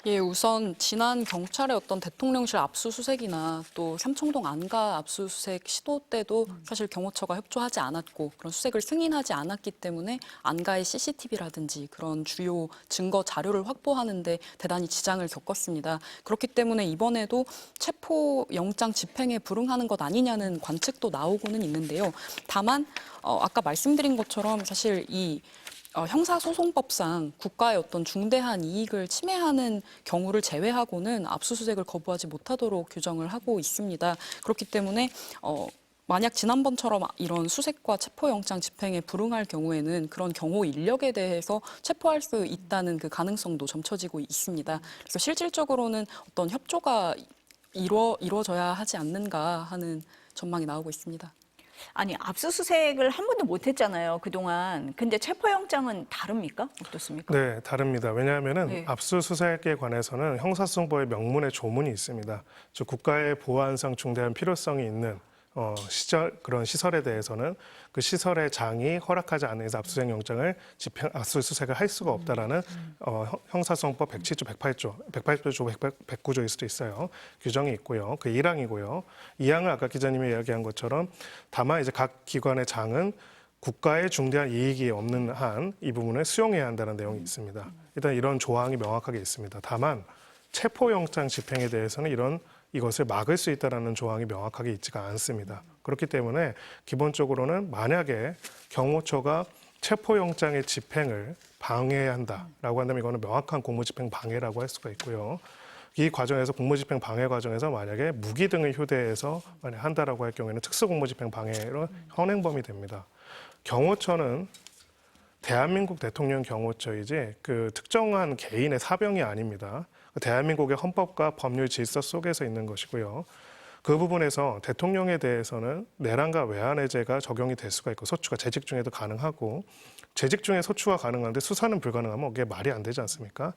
예, 우선 지난 경찰의 어떤 대통령실 압수수색이나 또 삼청동 안가 압수수색 시도 때도 사실 경호처가 협조하지 않았고 그런 수색을 승인하지 않았기 때문에 안가의 CCTV라든지 그런 주요 증거 자료를 확보하는데 대단히 지장을 겪었습니다. 그렇기 때문에 이번에도 체포영장 집행에 불응하는 것 아니냐는 관측도 나오고는 있는데요. 다만 아까 말씀드린 것처럼 사실 이 형사소송법상 국가의 어떤 중대한 이익을 침해하는 경우를 제외하고는 압수수색을 거부하지 못하도록 규정을 하고 있습니다. 그렇기 때문에 만약 지난번처럼 이런 수색과 체포영장 집행에 불응할 경우에는 그런 경호 인력에 대해서 체포할 수 있다는 그 가능성도 점쳐지고 있습니다. 그래서 실질적으로는 어떤 협조가 이루어져야 하지 않는가 하는 전망이 나오고 있습니다.
아니, 압수수색을 한 번도 못 했잖아요, 그동안. 근데 체포영장은 다릅니까? 어떻습니까?
네, 다릅니다. 왜냐하면은
네.
압수수색에 관해서는 형사소송법의 명문의 조문이 있습니다. 즉 국가의 보안상 중대한 필요성이 있는 그런 시설에 대해서는 그 시설의 장이 허락하지 않는 이상 압수수색 영장을 압수수색을 할 수가 없다라는 형사소송법 107조, 108조, 109조일 수도 있어요. 규정이 있고요. 그 1항이고요. 2항은 아까 기자님이 이야기한 것처럼 다만 이제 각 기관의 장은 국가의 중대한 이익이 없는 한 이 부분을 수용해야 한다는 내용이 있습니다. 일단 이런 조항이 명확하게 있습니다. 다만 체포영장 집행에 대해서는 이것을 막을 수 있다는 조항이 명확하게 있지가 않습니다. 그렇기 때문에 기본적으로는 만약에 경호처가 체포영장의 집행을 방해해야 한다라고 한다면 이거는 명확한 공무집행 방해라고 할 수가 있고요. 이 과정에서 공무집행 방해 과정에서 만약에 무기 등을 휴대해서 만약 한다라고 할 경우에는 특수공무집행 방해로 현행범이 됩니다. 경호처는 대한민국 대통령 경호처이지 그 특정한 개인의 사병이 아닙니다. 대한민국의 헌법과 법률 질서 속에서 있는 것이고요. 그 부분에서 대통령에 대해서는 내란과 외환해제가 적용이 될 수가 있고 소추가 재직 중에도 가능하고 재직 중에 소추가 가능한데 수사는 불가능하면 그게 말이 안 되지 않습니까?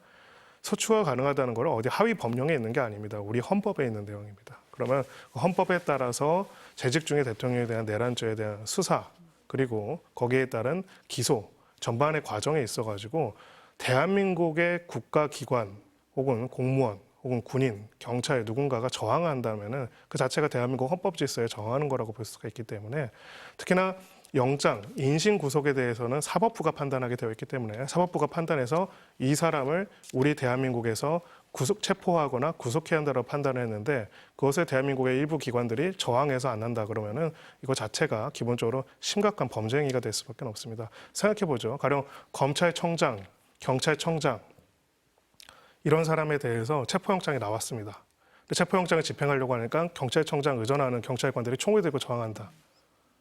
소추가 가능하다는 건 어디 하위 법령에 있는 게 아닙니다. 우리 헌법에 있는 내용입니다. 그러면 헌법에 따라서 재직 중에 대통령에 대한 내란죄에 대한 수사 그리고 거기에 따른 기소 전반의 과정에 있어가지고 대한민국의 국가기관 혹은 공무원 혹은 군인, 경찰 누군가가 저항한다면은 그 자체가 대한민국 헌법 질서에 저항하는 거라고 볼 수가 있기 때문에 특히나 영장, 인신 구속에 대해서는 사법부가 판단하게 되어 있기 때문에 사법부가 판단해서 이 사람을 우리 대한민국에서 구속 체포하거나 구속해야 한다고 판단했는데 그것을 대한민국의 일부 기관들이 저항해서 안 한다 그러면은 이거 자체가 기본적으로 심각한 범죄 행위가 될 수밖에 없습니다. 생각해 보죠. 가령 검찰청장, 경찰청장 이런 사람에 대해서 체포영장이 나왔습니다. 근데 체포영장을 집행하려고 하니까 경찰청장 의존하는 경찰관들이 총을 들고 저항한다.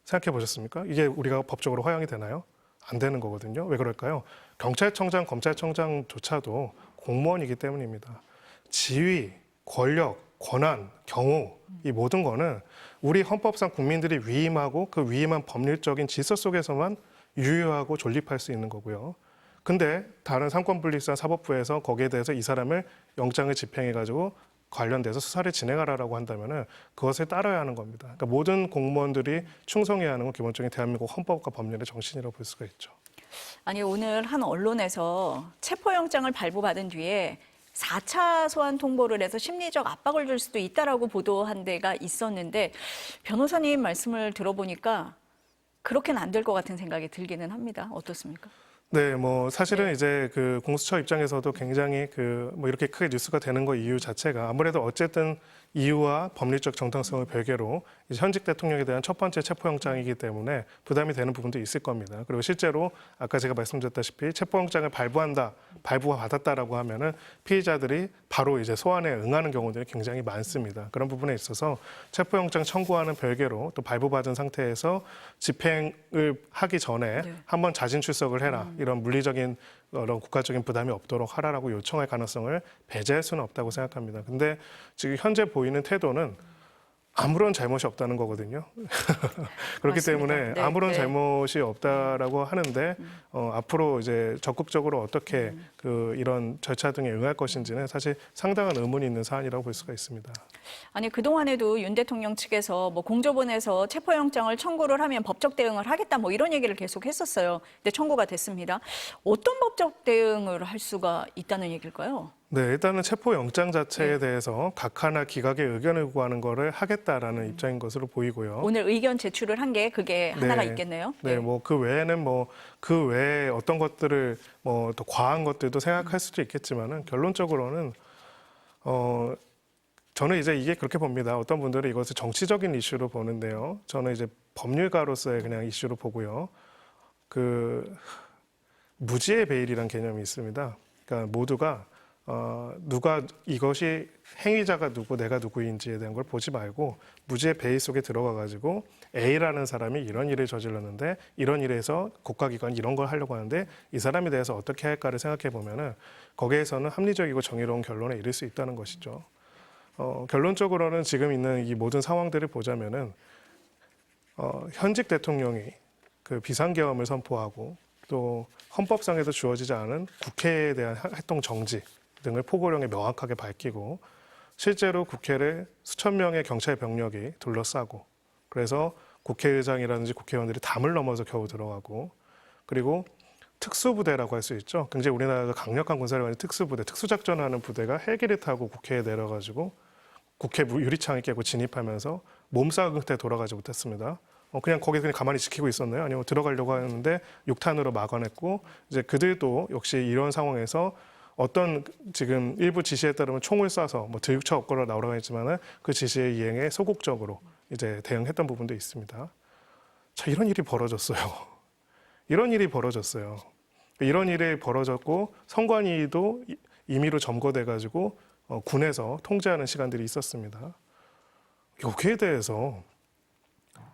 생각해 보셨습니까? 이게 우리가 법적으로 허용이 되나요? 안 되는 거거든요. 왜 그럴까요? 경찰청장, 검찰청장조차도 공무원이기 때문입니다. 지위, 권력, 권한, 경호 이 모든 거는 우리 헌법상 국민들이 위임하고 그 위임한 법률적인 질서 속에서만 유효하고 존립할 수 있는 거고요. 근데 다른 상권분립상 사법부에서 거기에 대해서 이 사람을 영장을 집행해가지고 관련돼서 수사를 진행하라고 한다면은 그것을 따라야 하는 겁니다. 그러니까 모든 공무원들이 충성해야 하는 건 기본적인 대한민국 헌법과 법률의 정신이라고 볼 수가 있죠.
아니, 오늘 한 언론에서 체포영장을 발부받은 뒤에 4차 소환 통보를 해서 심리적 압박을 줄 수도 있다라고 보도한 데가 있었는데 변호사님 말씀을 들어보니까 그렇게는 안 될 것 같은 생각이 들기는 합니다. 어떻습니까?
네, 뭐 사실은
네.
이제 그 공수처 입장에서도 굉장히 그 뭐 이렇게 크게 뉴스가 되는 거 이유 자체가 아무래도 어쨌든 이유와 법리적 정당성을 별개로 이제 현직 대통령에 대한 첫 번째 체포영장이기 때문에 부담이 되는 부분도 있을 겁니다. 그리고 실제로 아까 제가 말씀드렸다시피 체포영장을 발부받았다라고 하면은 피의자들이 바로 이제 소환에 응하는 경우들이 굉장히 많습니다. 그런 부분에 있어서 체포영장 청구와는 별개로 또 발부받은 상태에서 집행을 하기 전에
네.
한번 자진 출석을 해라. 이런 물리적인 이런 국가적인 부담이 없도록 하라라고 요청할 가능성을 배제할 수는 없다고 생각합니다. 근데 지금 현재 보이는 태도는 아무런 잘못이 없다는 거거든요. 그렇기
맞습니다.
때문에
네,
아무런
네.
잘못이 없다라고 하는데 앞으로 이제 적극적으로 어떻게 그 이런 절차 등에 응할 것인지는 사실 상당한 의문이 있는 사안이라고 볼 수가 있습니다.
아니 그동안에도 윤 대통령 측에서 뭐 공조본에서 체포영장을 청구를 하면 법적 대응을 하겠다 뭐 이런 얘기를 계속 했었어요. 근데 청구가 됐습니다. 어떤 법적 대응을 할 수가 있다는 얘기일까요?
네, 일단은 체포영장 자체에
네.
대해서 각하나 기각의 의견을 구하는 거를 하겠다라는 입장인 것으로 보이고요.
오늘 의견 제출을 한 게 그게 하나가
네.
있겠네요.
네, 뭐 그 외에는 뭐 그 외에 어떤 것들을 뭐 더 과한 것들도 생각할 수도 있겠지만은 결론적으로는 저는 이제 이게 그렇게 봅니다. 어떤 분들은 이것을 정치적인 이슈로 보는데요. 저는 이제 법률가로서의 그냥 이슈로 보고요. 그 무지의 베일이라는 개념이 있습니다. 그러니까 모두가 누가 이것이 행위자가 누구, 내가 누구인지에 대한 걸 보지 말고 무지의 베일 속에 들어가 가지고 A라는 사람이 이런 일을 저질렀는데 이런 일에서 국가기관이 이런 걸 하려고 하는데 이 사람에 대해서 어떻게 할까를 생각해 보면은 거기에서는 합리적이고 정의로운 결론에 이를 수 있다는 것이죠. 결론적으로는 지금 있는 이 모든 상황들을 보자면은 현직 대통령이 그 비상계엄을 선포하고 또 헌법상에도 주어지지 않은 국회에 대한 활동 정지 등을 포고령에 명확하게 밝히고 실제로 국회를 수천 명의 경찰 병력이 둘러싸고 그래서 국회의장이라든지 국회의원들이 담을 넘어서 겨우 들어가고 그리고 특수부대라고 할 수 있죠. 굉장히 우리나라가 강력한 군사를 가진 특수부대, 특수작전하는 부대가 헬기를 타고 국회에 내려가지고 국회 유리창을 깨고 진입하면서 몸싸움 끝에 돌아가지 못했습니다. 그냥 거기 그냥 가만히 지키고 있었나요? 아니면 들어가려고 하는데 육탄으로 막아냈고 이제 그들도 역시 이런 상황에서 어떤 지금 일부 지시에 따르면 총을 쏴서 뭐 들쳐 엎거나 나오라고 했지만은 그 지시의 이행에 소극적으로 이제 대응했던 부분도 있습니다. 자, 이런 일이 벌어졌어요. 이런 일이 벌어졌어요. 이런 일이 벌어졌고 선관위도 임의로 점거돼 가지고 군에서 통제하는 시간들이 있었습니다. 여기에 대해서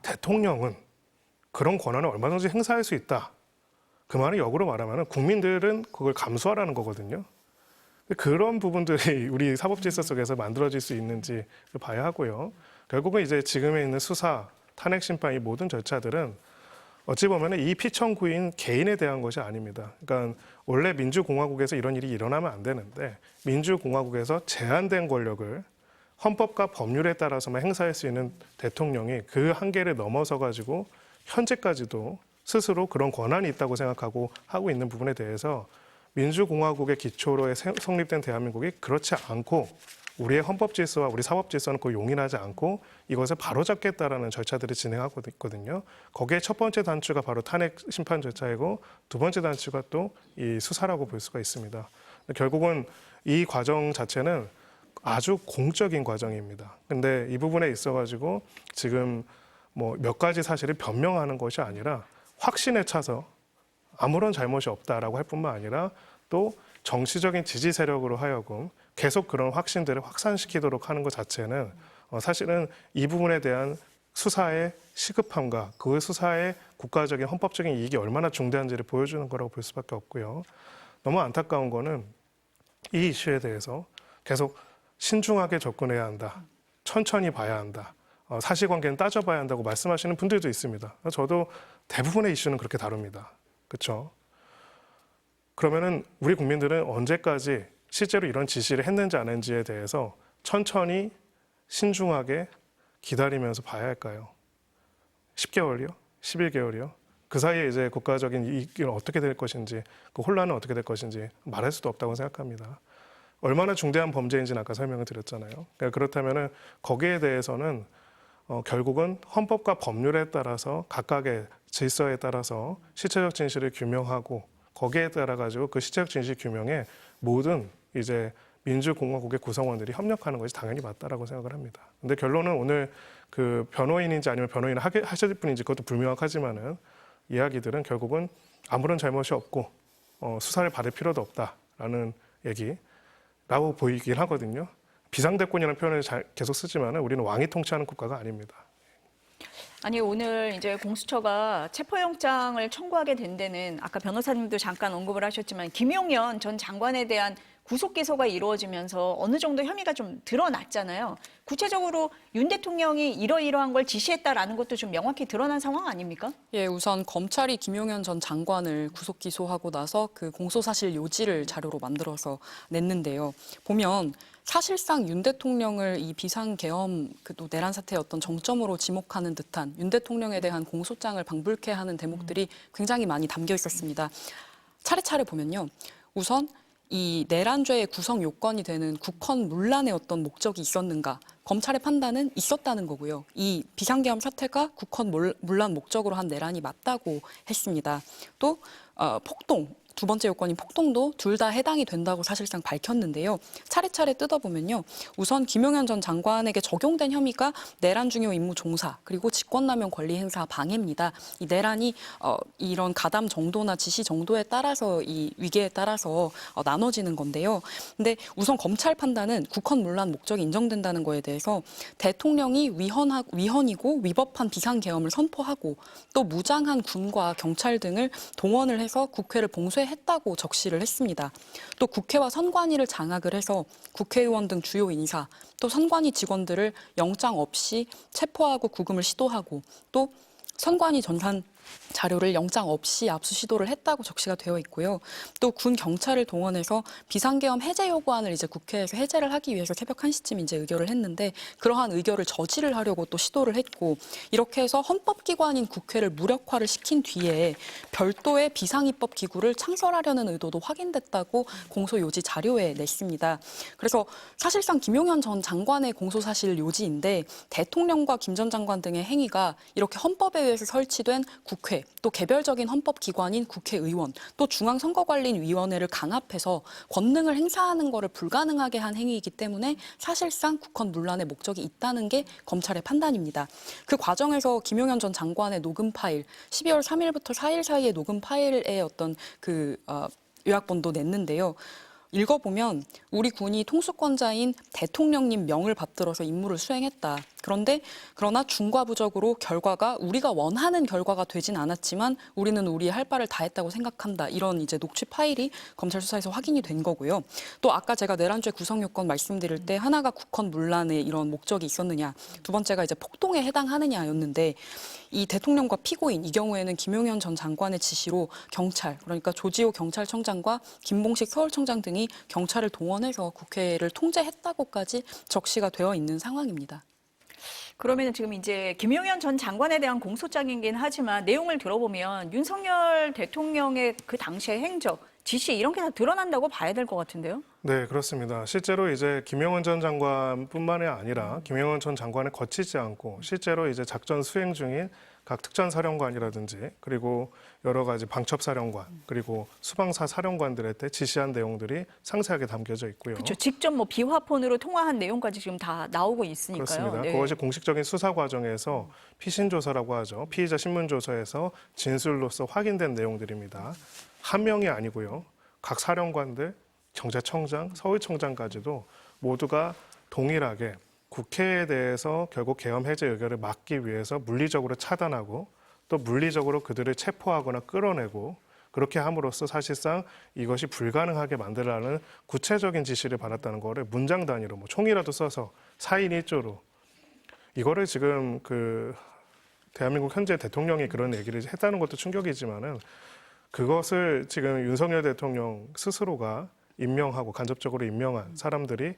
대통령은 그런 권한을 얼마든지 행사할 수 있다. 그 말은 역으로 말하면 국민들은 그걸 감수하라는 거거든요. 그런 부분들이 우리 사법질서 속에서 만들어질 수 있는지 봐야 하고요. 결국은 이제 지금에 있는 수사, 탄핵 심판 이 모든 절차들은 어찌 보면 이 피청구인 개인에 대한 것이 아닙니다. 그러니까 원래 민주공화국에서 이런 일이 일어나면 안 되는데 민주공화국에서 제한된 권력을 헌법과 법률에 따라서만 행사할 수 있는 대통령이 그 한계를 넘어서 가지고 현재까지도 스스로 그런 권한이 있다고 생각하고 하고 있는 부분에 대해서 민주공화국의 기초로 성립된 대한민국이 그렇지 않고 우리의 헌법 질서와 우리 사법 질서는 그걸 용인하지 않고 이것을 바로잡겠다라는 절차들을 진행하고 있거든요. 거기에 첫 번째 단추가 바로 탄핵 심판 절차이고 두 번째 단추가 또 이 수사라고 볼 수가 있습니다. 결국은 이 과정 자체는 아주 공적인 과정입니다. 근데 이 부분에 있어가지고 지금 뭐 몇 가지 사실을 변명하는 것이 아니라 확신에 차서 아무런 잘못이 없다라고 할 뿐만 아니라 또 정치적인 지지 세력으로 하여금 계속 그런 확신들을 확산시키도록 하는 것 자체는 사실은 이 부분에 대한 수사의 시급함과 그 수사의 국가적인 헌법적인 이익이 얼마나 중대한지를 보여주는 거라고 볼 수밖에 없고요. 너무 안타까운 거는 이 이슈에 대해서 계속 신중하게 접근해야 한다. 천천히 봐야 한다. 사실관계는 따져봐야 한다고 말씀하시는 분들도 있습니다. 저도 대부분의 이슈는 그렇게 다룹니다. 그렇죠? 그러면은 우리 국민들은 언제까지 실제로 이런 지시를 했는지 안 했는지에 대해서 천천히 신중하게 기다리면서 봐야 할까요? 10개월이요? 11개월이요? 그 사이에 이제 국가적인 이익이 어떻게 될 것인지, 그 혼란은 어떻게 될 것인지 말할 수도 없다고 생각합니다. 얼마나 중대한 범죄인지는 아까 설명을 드렸잖아요. 그러니까 그렇다면은 거기에 대해서는 결국은 헌법과 법률에 따라서 각각의 질서에 따라서 실체적 진실을 규명하고 거기에 따라 가지고 그 시체적 진실 규명에 모든 이제 민주공화국의 구성원들이 협력하는 것이 당연히 맞다라고 생각을 합니다. 근데 결론은 오늘 그 변호인인지 아니면 변호인을 하실 분인지 그것도 불명확하지만은 이야기들은 결국은 아무런 잘못이 없고 수사를 받을 필요도 없다라는 얘기라고 보이긴 하거든요. 비상대권이라는 표현을 계속 쓰지만은 우리는 왕이 통치하는 국가가 아닙니다.
아니 오늘 이제 공수처가 체포영장을 청구하게 된 데는 아까 변호사님도 잠깐 언급을 하셨지만 김용현 전 장관에 대한 구속 기소가 이루어지면서 어느 정도 혐의가 좀 드러났잖아요. 구체적으로 윤 대통령이 이러이러한 걸 지시했다라는 것도 좀 명확히 드러난 상황 아닙니까?
예, 우선 검찰이 김용현 전 장관을 구속 기소하고 나서 그 공소사실 요지를 자료로 만들어서 냈는데요. 보면 사실상 윤 대통령을 이 비상계엄 또 내란 사태의 어떤 정점으로 지목하는 듯한 윤 대통령에 대한 공소장을 방불케 하는 대목들이 굉장히 많이 담겨 있었습니다. 차례차례 보면요. 우선 이 내란죄의 구성 요건이 되는 국헌 문란의 어떤 목적이 있었는가? 검찰의 판단은 있었다는 거고요. 이 비상계엄 사태가 국헌 문란 목적으로 한 내란이 맞다고 했습니다. 또 폭동. 두 번째 요건인 폭동도 둘 다 해당이 된다고 사실상 밝혔는데요. 차례차례 뜯어보면요. 우선 김용현 전 장관에게 적용된 혐의가 내란 중요 임무 종사 그리고 직권남용 권리 행사 방해입니다. 이 내란이 이런 가담 정도나 지시 정도에 따라서 이 위계에 따라서 나눠지는 건데요. 근데 우선 검찰 판단은 국헌 문란 목적이 인정된다는 거에 대해서 대통령이 위헌이고 위법한 비상계엄을 선포하고 또 무장한 군과 경찰 등을 동원을 해서 국회를 했다고 적시를 했습니다. 또 국회와 선관위를 장악을 해서 국회의원 등 주요 인사, 또 선관위 직원들을 영장 없이 체포하고 구금을 시도하고 또 선관위 전산 자료를 영장 없이 압수 시도를 했다고 적시가 되어 있고요. 또 군 경찰을 동원해서 비상계엄 해제 요구안을 이제 국회에서 해제를 하기 위해서 새벽 1시쯤 이제 의결을 했는데 그러한 의결을 저지를 하려고 또 시도를 했고 이렇게 해서 헌법기관인 국회를 무력화를 시킨 뒤에 별도의 비상입법 기구를 창설하려는 의도도 확인됐다고 공소 요지 자료에 냈습니다. 그래서 사실상 김용현 전 장관의 공소 사실 요지인데 대통령과 김 전 장관 등의 행위가 이렇게 헌법에 의해서 설치된 국회, 또 개별적인 헌법기관인 국회의원, 또 중앙선거관리위원회를 강압해서 권능을 행사하는 것을 불가능하게 한 행위이기 때문에 사실상 국헌 문란의 목적이 있다는 게 검찰의 판단입니다. 그 과정에서 김용현 전 장관의 녹음 파일, 12월 3일부터 4일 사이의 녹음 파일의 어떤 요약본도 냈는데요. 읽어보면 우리 군이 통수권자인 대통령님 명을 받들어서 임무를 수행했다. 그러나 중과부적으로 결과가 우리가 원하는 결과가 되진 않았지만 우리는 우리의 할 바를 다 했다고 생각한다. 이런 이제 녹취 파일이 검찰 수사에서 확인이 된 거고요. 또 아까 제가 내란죄 구성 요건 말씀드릴 때 하나가 국헌 문란에 이런 목적이 있었느냐, 두 번째가 이제 폭동에 해당하느냐였는데 이 대통령과 피고인 이 경우에는 김용현 전 장관의 지시로 경찰 그러니까 조지호 경찰청장과 김봉식 서울청장 등이 경찰을 동원해서 국회를 통제했다고까지 적시가 되어 있는 상황입니다.
그러면 지금 이제 김용현 전 장관에 대한 공소장이긴 하지만 내용을 들어보면 윤석열 대통령의 그 당시의 행적, 지시 이런 게 다 드러난다고 봐야 될 것 같은데요?
네, 그렇습니다. 실제로 이제 김용현 전 장관뿐만이 아니라 김용현 전 장관을 거치지 않고 실제로 이제 작전 수행 중인 각 특전사령관이라든지 그리고 여러 가지 방첩사령관 그리고 수방사 사령관들에 때 지시한 내용들이 상세하게 담겨져 있고요.
그렇죠. 직접 뭐 비화폰으로 통화한 내용까지 지금 다 나오고 있으니까요.
그렇습니다.
네.
그것이 공식적인 수사 과정에서 피신조서라고 하죠. 피의자 신문조서에서 진술로서 확인된 내용들입니다. 한 명이 아니고요. 각 사령관들, 경찰청장, 서울청장까지도 모두가 동일하게 국회에 대해서 결국 계엄 해제 의결을 막기 위해서 물리적으로 차단하고 또 물리적으로 그들을 체포하거나 끌어내고 그렇게 함으로써 사실상 이것이 불가능하게 만들라는 구체적인 지시를 받았다는 거를 문장 단위로 뭐 총이라도 써서 4인 1조로 이거를 지금 대한민국 현재 대통령이 그런 얘기를 했다는 것도 충격이지만은 그것을 지금 윤석열 대통령 스스로가 임명하고 간접적으로 임명한 사람들이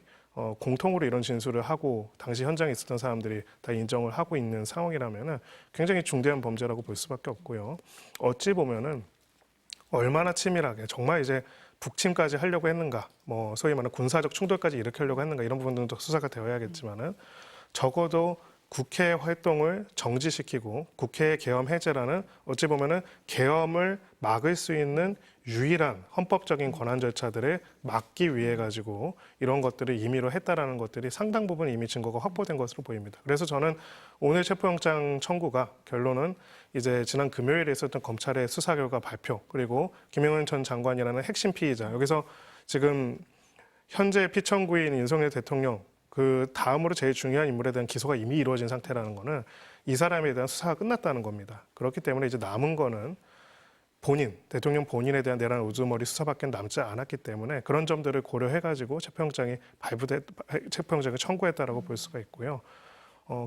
공통으로 이런 진술을 하고 당시 현장에 있었던 사람들이 다 인정을 하고 있는 상황이라면은 굉장히 중대한 범죄라고 볼 수밖에 없고요. 어찌 보면은 얼마나 치밀하게 정말 이제 북침까지 하려고 했는가, 뭐 소위 말하는 군사적 충돌까지 일으키려고 했는가 이런 부분들도 수사가 되어야겠지만은 적어도 국회 활동을 정지시키고 국회 계엄 해제라는 어찌 보면은 계엄을 막을 수 있는 유일한 헌법적인 권한 절차들을 막기 위해 가지고 이런 것들을 임의로 했다라는 것들이 상당 부분 이미 증거가 확보된 것으로 보입니다. 그래서 저는 오늘 체포영장 청구가 결론은 이제 지난 금요일에 있었던 검찰의 수사 결과 발표 그리고 김영현 전 장관이라는 핵심 피의자 여기서 지금 현재 피청구인 윤석열 대통령 그 다음으로 제일 중요한 인물에 대한 기소가 이미 이루어진 상태라는 거는 이 사람에 대한 수사가 끝났다는 겁니다. 그렇기 때문에 이제 남은 거는 대통령 본인에 대한 내란 우두머리 수사밖에 남지 않았기 때문에 그런 점들을 고려해가지고 체포영장을 청구했다라고 볼 수가 있고요.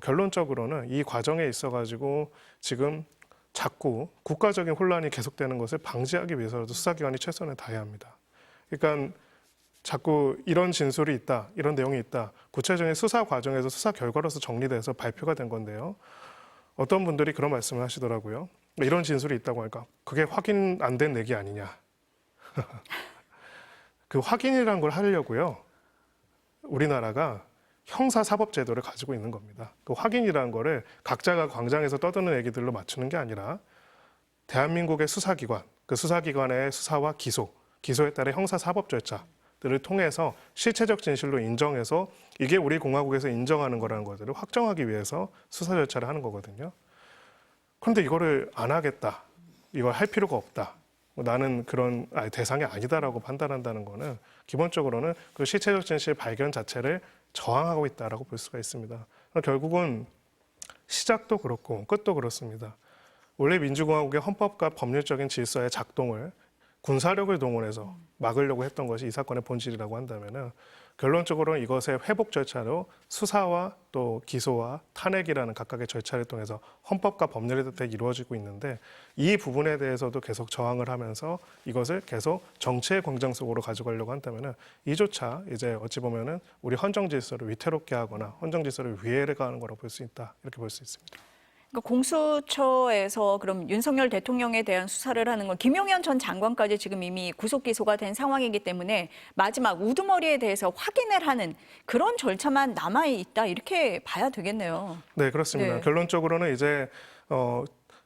결론적으로는 이 과정에 있어가지고 지금 자꾸 국가적인 혼란이 계속되는 것을 방지하기 위해서라도 수사기관이 최선을 다해야 합니다. 그러니까 자꾸 이런 진술이 있다, 이런 내용이 있다, 구체적인 수사 과정에서 수사 결과로서 정리돼서 발표가 된 건데요. 어떤 분들이 그런 말씀을 하시더라고요. 이런 진술이 있다고 하니까 그게 확인 안 된 얘기 아니냐. 그 확인이란 걸 하려고요. 우리나라가 형사사법제도를 가지고 있는 겁니다. 그 확인이라는 거를 각자가 광장에서 떠드는 얘기들로 맞추는 게 아니라 대한민국의 수사기관, 그 수사기관의 수사와 기소에 따른 형사사법 절차들을 통해서 실체적 진실로 인정해서 이게 우리 공화국에서 인정하는 거라는 것들을 확정하기 위해서 수사 절차를 하는 거거든요. 그런데 이거를 안 하겠다, 이걸 할 필요가 없다, 나는 그런 대상이 아니다라고 판단한다는 거는 기본적으로는 그 실체적 진실 발견 자체를 저항하고 있다라고 볼 수가 있습니다. 결국은 시작도 그렇고 끝도 그렇습니다. 원래 민주공화국의 헌법과 법률적인 질서의 작동을 군사력을 동원해서 막으려고 했던 것이 이 사건의 본질이라고 한다면은 결론적으로는 이것의 회복 절차로 수사와 또 기소와 탄핵이라는 각각의 절차를 통해서 헌법과 법률에 따라 이루어지고 있는데 이 부분에 대해서도 계속 저항을 하면서 이것을 계속 정치의 광장 속으로 가져가려고 한다면은 이조차 이제 어찌 보면은 우리 헌정 질서를 위태롭게 하거나 헌정 질서를 위해를 가하는 거라고 볼 수 있다, 이렇게 볼 수 있습니다.
그러니까 공수처에서 그럼 윤석열 대통령에 대한 수사를 하는 건 김용현 전 장관까지 지금 이미 구속 기소가 된 상황이기 때문에 마지막 우두머리에 대해서 확인을 하는 그런 절차만 남아 있다, 이렇게 봐야 되겠네요.
네, 그렇습니다.
네.
결론적으로는 이제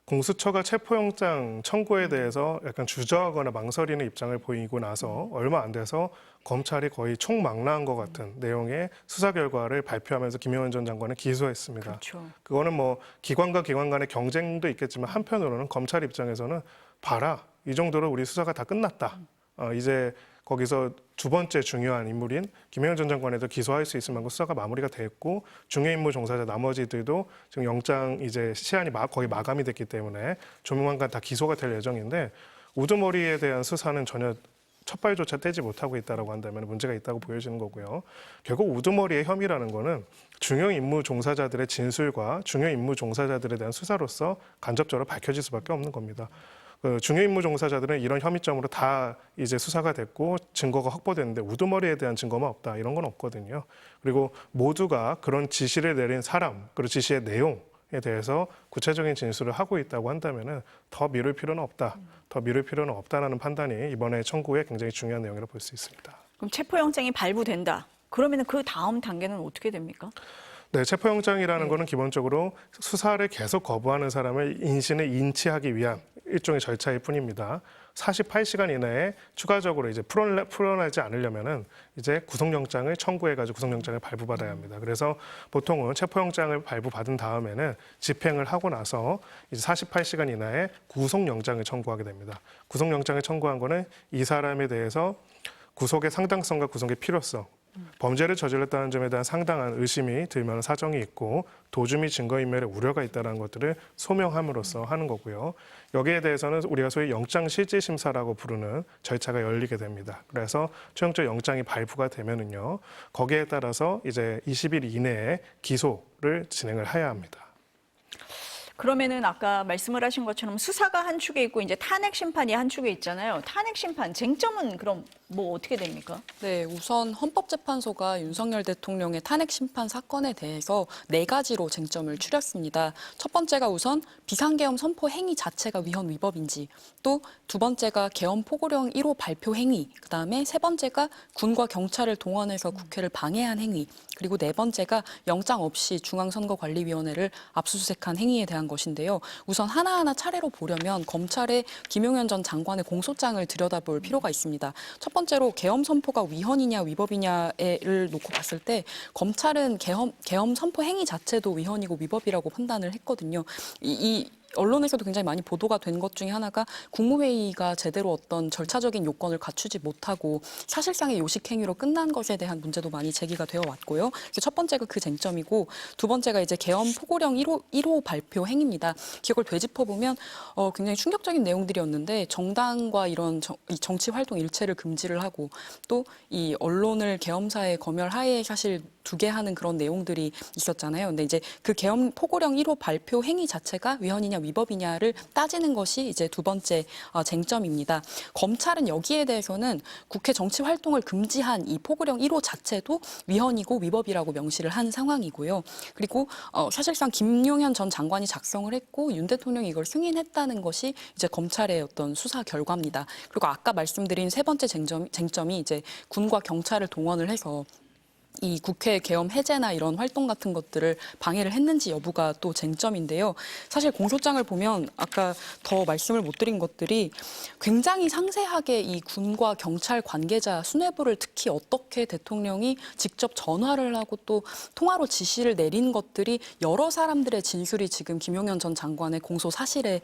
공수처가 체포영장 청구에 대해서 약간 주저하거나 망설이는 입장을 보이고 나서 얼마 안 돼서 검찰이 거의 총망라한 것 같은 내용의 수사 결과를 발표하면서 김영현 전 장관을 기소했습니다.
그렇죠.
그거는 뭐 기관과 기관 간의 경쟁도 있겠지만 한편으로는 검찰 입장에서는 봐라, 이 정도로 우리 수사가 다 끝났다. 이제 거기서 두 번째 중요한 인물인 김영현 전 장관에도 기소할 수 있을 만큼 수사가 마무리가 됐고 중요 임무 종사자 나머지들도 지금 영장 이제 시한이 거의 마감이 됐기 때문에 조만간 다 기소가 될 예정인데 우두머리에 대한 수사는 전혀 첫발조차 떼지 못하고 있다라고 한다면 문제가 있다고 보여지는 거고요. 결국 우두머리의 혐의라는 거는 중요 임무 종사자들의 진술과 중요 임무 종사자들에 대한 수사로서 간접적으로 밝혀질 수밖에 없는 겁니다. 중요 임무 종사자들은 이런 혐의점으로 다 이제 수사가 됐고 증거가 확보됐는데 우두머리에 대한 증거만 없다, 이런 건 없거든요. 그리고 모두가 그런 지시를 내린 사람, 그리고 지시의 내용에 대해서 구체적인 진술을 하고 있다고 한다면은 더 미룰 필요는 없다, 더 미룰 필요는 없다라는 판단이 이번에 청구의 굉장히 중요한 내용이라고 볼 수 있습니다.
그럼 체포영장이 발부된다, 그러면 그 다음 단계는 어떻게 됩니까?
네, 체포영장이라는 거는 기본적으로 수사를 계속 거부하는 사람을 인신을 인치하기 위한 일종의 절차일 뿐입니다. 48시간 이내에 추가적으로 이제 풀어내지 않으려면은 이제 구속영장을 청구해가지고 구속영장을 발부받아야 합니다. 그래서 보통은 체포영장을 발부받은 다음에는 집행을 하고 나서 이제 48시간 이내에 구속영장을 청구하게 됩니다. 구속영장을 청구한 거는 이 사람에 대해서 구속의 상당성과 구속의 필요성, 범죄를 저질렀다는 점에 대한 상당한 의심이 들면 사정이 있고 도주 및 증거인멸의 우려가 있다는 것들을 소명함으로써 하는 거고요. 여기에 대해서는 우리가 소위 영장실질심사라고 부르는 절차가 열리게 됩니다. 그래서 최종적 영장이 발부가 되면은요, 거기에 따라서 이제 20일 이내에 기소를 진행을 해야 합니다.
그러면은 아까 말씀을 하신 것처럼 수사가 한 축에 있고 이제 탄핵 심판이 한 축에 있잖아요. 탄핵 심판 쟁점은 그럼 뭐 어떻게 됩니까?
네, 우선 헌법재판소가 윤석열 대통령의 탄핵 심판 사건에 대해서 4가지로 쟁점을 추렸습니다. 첫 번째가 우선 비상계엄 선포 행위 자체가 위헌 위법인지, 또 두 번째가 계엄 포고령 1호 발표 행위, 그다음에 세 번째가 군과 경찰을 동원해서 국회를 방해한 행위, 그리고 네 번째가 영장 없이 중앙선거관리위원회를 압수수색한 행위에 대한 대한 것인데요. 우선 하나하나 차례로 보려면 검찰의 김용현 전 장관의 공소장을 들여다볼 필요가 있습니다. 첫 번째로 계엄 선포가 위헌이냐 위법이냐를 놓고 봤을 때 검찰은 계엄 선포 행위 자체도 위헌이고 위법이라고 판단을 했거든요. 이 언론에서도 굉장히 많이 보도가 된 것 중에 하나가 국무회의가 제대로 어떤 절차적인 요건을 갖추지 못하고 사실상의 요식행위로 끝난 것에 대한 문제도 많이 제기가 되어 왔고요. 첫 번째가 그 쟁점이고 두 번째가 이제 계엄 포고령 1호 발표 행위입니다. 기억을 되짚어보면 굉장히 충격적인 내용들이었는데 정당과 이런 정치 활동 일체를 금지를 하고 또 이 언론을 계엄사의 검열 하에 사실 두게 하는 그런 내용들이 있었잖아요. 근데 이제 그 계엄 포고령 1호 발표 행위 자체가 위헌이냐 위법이냐를 따지는 것이 이제 두 번째 쟁점입니다. 검찰은 여기에 대해서는 국회 정치 활동을 금지한 이 포고령 1호 자체도 위헌이고 위법이라고 명시를 한 상황이고요. 그리고 사실상 김용현 전 장관이 작성을 했고 윤 대통령이 이걸 승인했다는 것이 이제 검찰의 어떤 수사 결과입니다. 그리고 아까 말씀드린 세 번째 쟁점이 이제 군과 경찰을 동원을 해서 이 국회 계엄 해제나 이런 활동 같은 것들을 방해를 했는지 여부가 또 쟁점인데요. 사실 공소장을 보면 아까 더 말씀을 못 드린 것들이 굉장히 상세하게 이 군과 경찰 관계자 수뇌부를 특히 어떻게 대통령이 직접 전화를 하고 또 통화로 지시를 내린 것들이 여러 사람들의 진술이 지금 김용현 전 장관의 공소 사실에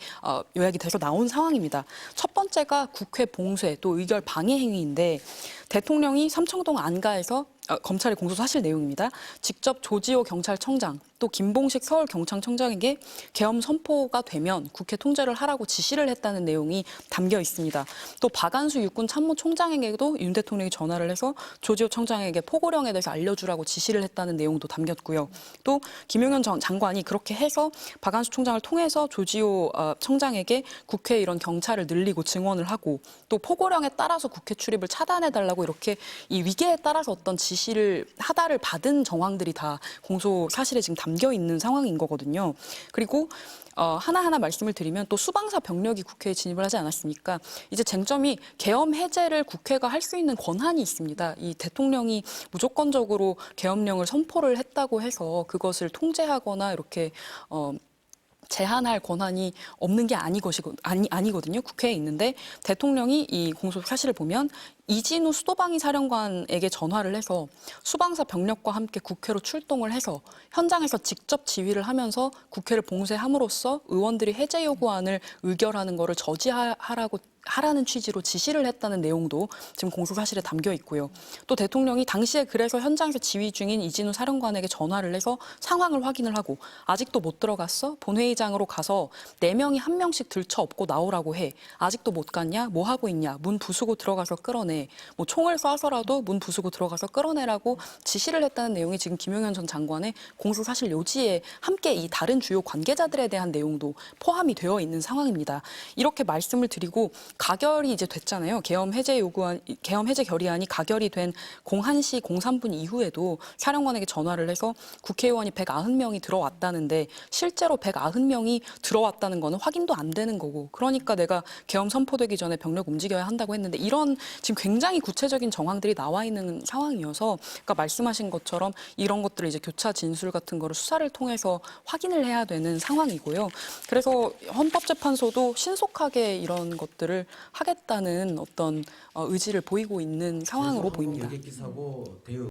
요약이 돼서 나온 상황입니다. 첫 번째가 국회 봉쇄 또 의결 방해 행위인데 대통령이 삼청동 안가에서 검찰의 공소 사실 내용입니다. 직접 조지호 경찰청장 또 김봉식 서울경찰청장에게 계엄 선포가 되면 국회 통제를 하라고 지시를 했다는 내용이 담겨 있습니다. 또 박안수 육군 참모총장에게도 윤 대통령이 전화를 해서 조지호 청장에게 포고령에 대해서 알려주라고 지시를 했다는 내용도 담겼고요. 또 김용현 장관이 그렇게 해서 박안수 총장을 통해서 조지호 청장에게 국회에 이런 경찰을 늘리고 증언을 하고 또 포고령에 따라서 국회 출입을 차단해달라고 이렇게 이 위계에 따라서 어떤 지시를 하다를 받은 정황들이 다 공소 사실에 지금 담겨 있는 상황인 거거든요. 그리고 하나하나 말씀을 드리면 또 수방사 병력이 국회에 진입을 하지 않았습니까? 이제 쟁점이 계엄 해제를 국회가 할 수 있는 권한이 있습니다. 이 대통령이 무조건적으로 계엄령을 선포를 했다고 해서 그것을 통제하거나 이렇게 제한할 권한이 없는 게 아니거든요. 국회에 있는데 대통령이 이 공소 사실을 보면 이진우 수도방위 사령관에게 전화를 해서 수방사 병력과 함께 국회로 출동을 해서 현장에서 직접 지휘를 하면서 국회를 봉쇄함으로써 의원들이 해제 요구안을 의결하는 것을 하라는 취지로 지시를 했다는 내용도 지금 공소 사실에 담겨 있고요. 또 대통령이 당시에 그래서 현장에서 지휘 중인 이진우 사령관에게 전화를 해서 상황을 확인을 하고 아직도 못 들어갔어? 본회의장으로 가서 4명이 1명씩 들쳐업고 나오라고 해. 아직도 못 갔냐? 뭐 하고 있냐? 문 부수고 들어가서 끌어내. 뭐 총을 쏴서라도 문 부수고 들어가서 끌어내라고 지시를 했다는 내용이 지금 김용현 전 장관의 공소 사실 요지에 함께 이 다른 주요 관계자들에 대한 내용도 포함이 되어 있는 상황입니다. 이렇게 말씀을 드리고 가결이 이제 됐잖아요. 계엄 해제 결의안이 가결이 된 01시 03분 이후에도 사령관에게 전화를 해서 국회의원이 190명이 들어왔다는데 실제로 190명이 들어왔다는 거는 확인도 안 되는 거고 그러니까 내가 계엄 선포되기 전에 병력 움직여야 한다고 했는데 이런 지금 굉장히 구체적인 정황들이 나와 있는 상황이어서 그러니까 말씀하신 것처럼 이런 것들을 이제 교차 진술 같은 거를 수사를 통해서 확인을 해야 되는 상황이고요. 그래서 헌법재판소도 신속하게 이런 것들을 하겠다는 어떤 의지를 보이고 있는 상황으로 보입니다.